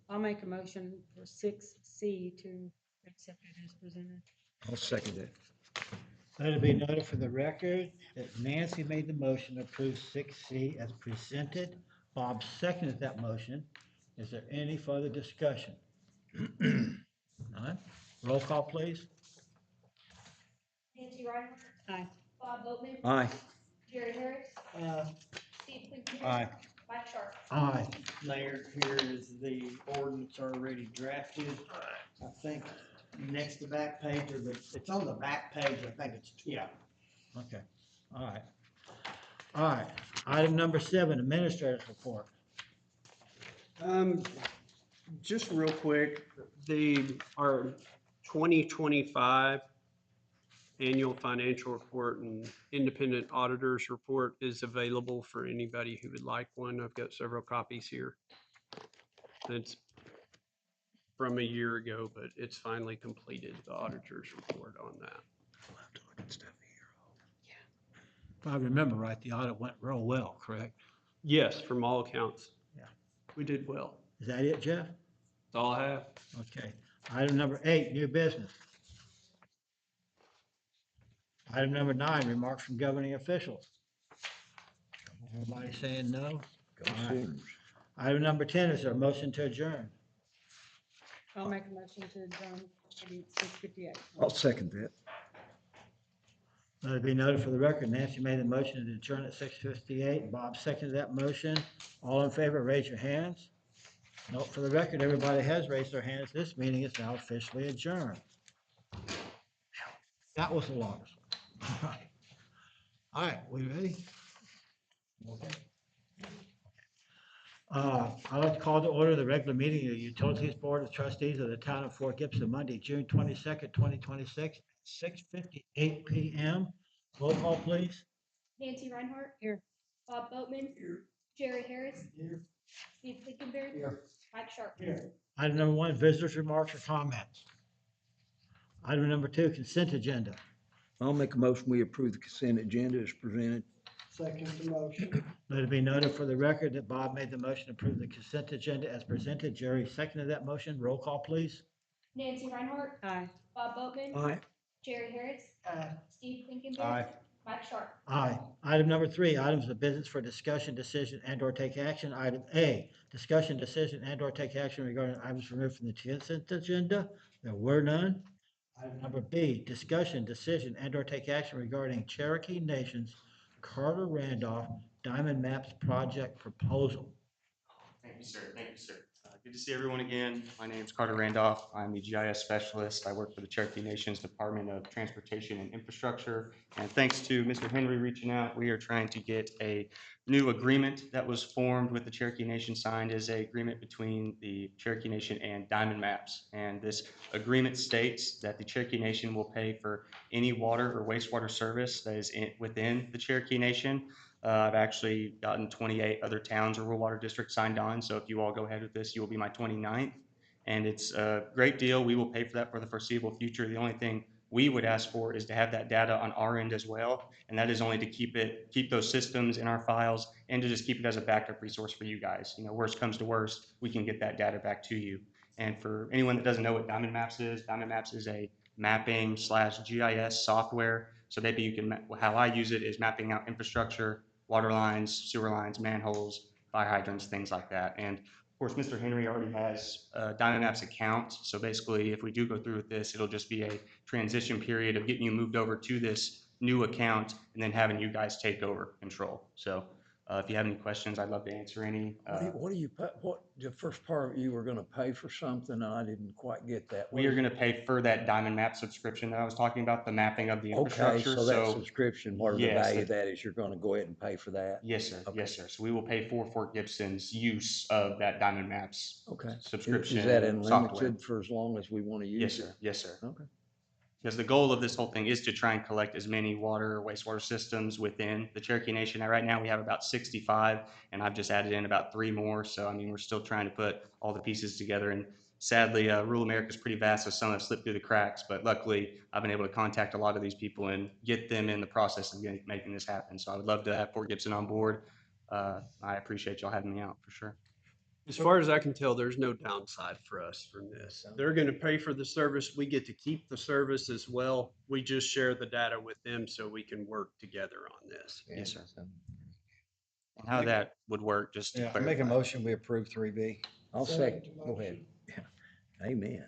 I'll make a motion for 6C to accept it as presented. I'll second that. Let it be noted for the record that Nancy made the motion to approve 6C as presented. Bob seconded that motion. Is there any further discussion? None? Roll call, please. Nancy Reinhardt, Aye. Bob Boatman, Aye. Jerry Harris, Steve Clinton. Aye. Mike Sharp. Aye. Mayor, here is the ordinance already drafted. I think next to back page, or it's on the back page, I think it's, yeah. Okay, all right. All right, item number 7, administrator's report. Just real quick, our 2025 annual financial report and independent auditors report is available for anybody who would like one. I've got several copies here. It's from a year ago, but it's finally completed, the auditor's report on that. If I remember right, the audit went real well, correct? Yes, from all accounts. Yeah. We did well. Is that it, Jeff? That's all I have. Okay. Item number 8, new business. Item number 9, remarks from governing officials. Everybody saying no? Go All right. Sooners. Item number 10, is there a motion to adjourn? I'll make a motion to adjourn at 6:58. I'll second that. Let it be noted for the record, Nancy made the motion to adjourn at 6:58. Bob seconded that motion. All in favor, raise your hands. Note for the record, everybody has raised their hands. This meeting is now officially adjourned. That was the longest one. All right, we ready? Okay. I'd like to call to order the regular meeting of the Utilities Board of Trustees of the Town of Fort Gibson, Monday, June 22nd, 2026, 6:58 PM. Roll call, please. Nancy Reinhardt. Here. Bob Boatman. Jerry Harris. Steve Clinkenberry. Here. Mike Sharp. Item number 1, visitors' remarks or comments. Item number 2, consent agenda. I'll make a motion, we approve the consent agenda as presented. Second the motion. Let it be noted for the record that Bob made the motion to approve the consent agenda as presented. Jerry seconded that motion. Roll call, please. Nancy Reinhardt. Aye. Bob Boatman. Aye. Jerry Harris. Steve Clinkenberry. Aye. Mike Sharp. Aye. Item number 3, items of business for discussion, decision, and/or take action. Item A, discussion, decision, and/or take action regarding items removed from the consent agenda. There were none. Item number B, discussion, decision, and/or take action regarding Cherokee Nation's Carter Randolph Diamond Maps project proposal. Thank you, sir. Thank you, sir. Good to see everyone again. My name is Carter Randolph. I'm the GIS specialist. I work for the Cherokee Nation's Department of Transportation and Infrastructure. And thanks to Mr. Henry reaching out, we are trying to get a new agreement that was formed with the Cherokee Nation, signed as an agreement between the Cherokee Nation and Diamond Maps. And this agreement states that the Cherokee Nation will pay for any water or wastewater service that is within the Cherokee Nation. I've actually gotten 28 other towns or rural water districts signed on. So if you all go ahead with this, you will be my 29th. And it's a great deal. We will pay for that for the foreseeable future. The only thing we would ask for is to have that data on our end as well. And that is only to keep those systems in our files and to just keep it as a backup resource for you guys. You know, worst comes to worst, we can get that data back to you. And for anyone that doesn't know what Diamond Maps is a mapping/GIS software. So maybe you can, how I use it is mapping out infrastructure, water lines, sewer lines, manholes, fire hydrants, things like that. And of course, Mr. Henry already has a Diamond Maps account. So basically, if we do go through with this, it'll just be a transition period of getting you moved over to this new account and then having you guys take over control. So if you have any questions, I'd love to answer any. What do you, what, the first part, you were gonna pay for something, and I didn't quite get that. We are going to pay for that Diamond Map subscription that I was talking about, the mapping of the Okay, infrastructure. so that subscription, what are the yes, value of that is you're gonna go ahead and pay for that? Yes, sir. Okay. Yes, sir. So we will pay for Fort Gibson's use of that Diamond Maps Okay. subscription Is that software. unlimited for as long as we wanna Yes, use it? sir. Yes, sir. Okay. Because the goal of this whole thing is to try and collect as many water or wastewater systems within the Cherokee Nation. Now, right now, we have about 65, and I've just added in about 3 more. So, I mean, we're still trying to put all the pieces together. And sadly, rural America is pretty vast, so some have slipped through the cracks. But luckily, I've been able to contact a lot of these people and get them in the process of making this happen. So I would love to have Fort Gibson on board. I appreciate y'all having me out for sure. As far as I can tell, there's no downside for us from this. They're gonna pay for the service. We get to keep the service as well. We just share the data with them so we can work together on this. Yes, sir. And how that would work, just to Yeah, I clarify. make a motion, we approve 3B. I'll Second second, the go ahead. motion. Yeah. Amen.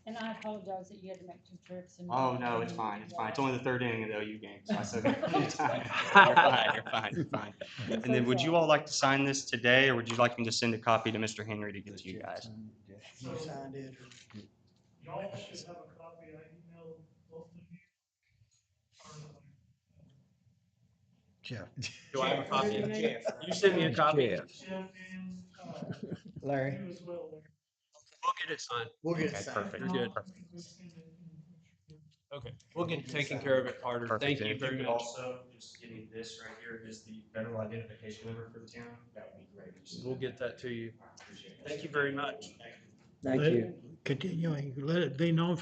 And I apologize that you had to make 2 trips. And Oh, no, it's fine. It's fine. It's only the third inning of the OU game, so I still got plenty of time. You're fine, you're fine, you're fine. And then would you all like to sign this today, or would you like me to send a copy to Mr. Henry to get to you guys? You signed it. Y'all should have a copy. I emailed both of you. Jeff. Do I have a copy? Jeff. You sent me a copy? Jeff. Jeff and, Larry. you as well, Larry. We'll get it signed. We'll get it Okay, signed. perfect. You're good. Perfect. Okay, we'll get it taken care of it, Carter. Perfect. Thank And you if very could much. Also, just give me this right here is the federal identification number for the town. That would be great. We'll get that to you. Thank you very much. Thank Let- you. Continuing, let it be known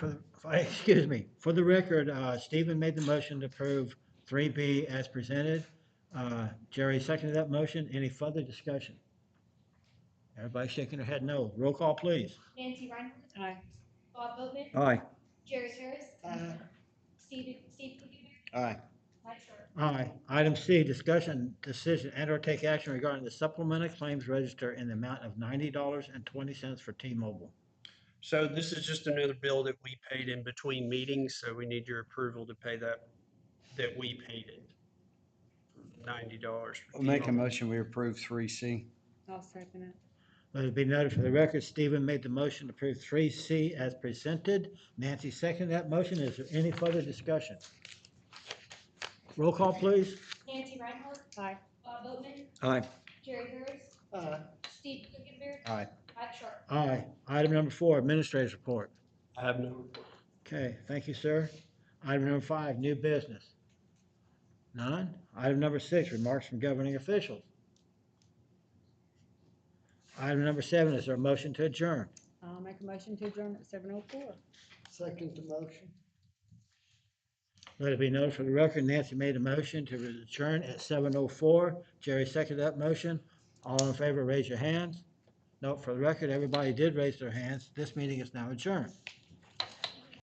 excuse me, for the record, Stephen made the motion to approve 3B as presented. Jerry seconded that motion. Any further discussion? Everybody shaking their head no. Roll call, please. Nancy Reinhardt, Aye. Bob Boatman, Aye. Jerry Harris, Steve Lincolnberry, Aye. Mike Short. Aye. Item C, discussion, decision, and/or take action regarding the supplemental claims register in the amount of $90.20 for T-Mobile. So this is just another bill that we paid in between meetings, so we need your approval to pay that we paid it. $90. for I'll make a T-Mobile. motion, we approve 3C. I'll second it. Let it be noted for the record, Stephen made the motion to approve 3C as presented. Nancy seconded that motion. Is there any further discussion? Roll call, please. Nancy Reinhardt, Aye. Bob Boatman, Aye. Jerry Harris, Steve Lincolnberry, Aye. Mike Short. Aye. Item number 4, administrator's report. I have no report. Okay, thank you, sir. Item number 5, new business. None. Item number 6, remarks from governing officials. Item number 7, is there a motion to adjourn? I'll make a motion to adjourn at 7:04. Second the motion. Let it be noted for the record, Nancy made a motion to adjourn at 7:04. Jerry seconded that motion. All in favor, raise your hands. Note for the record, everybody did raise their hands. This meeting is now adjourned.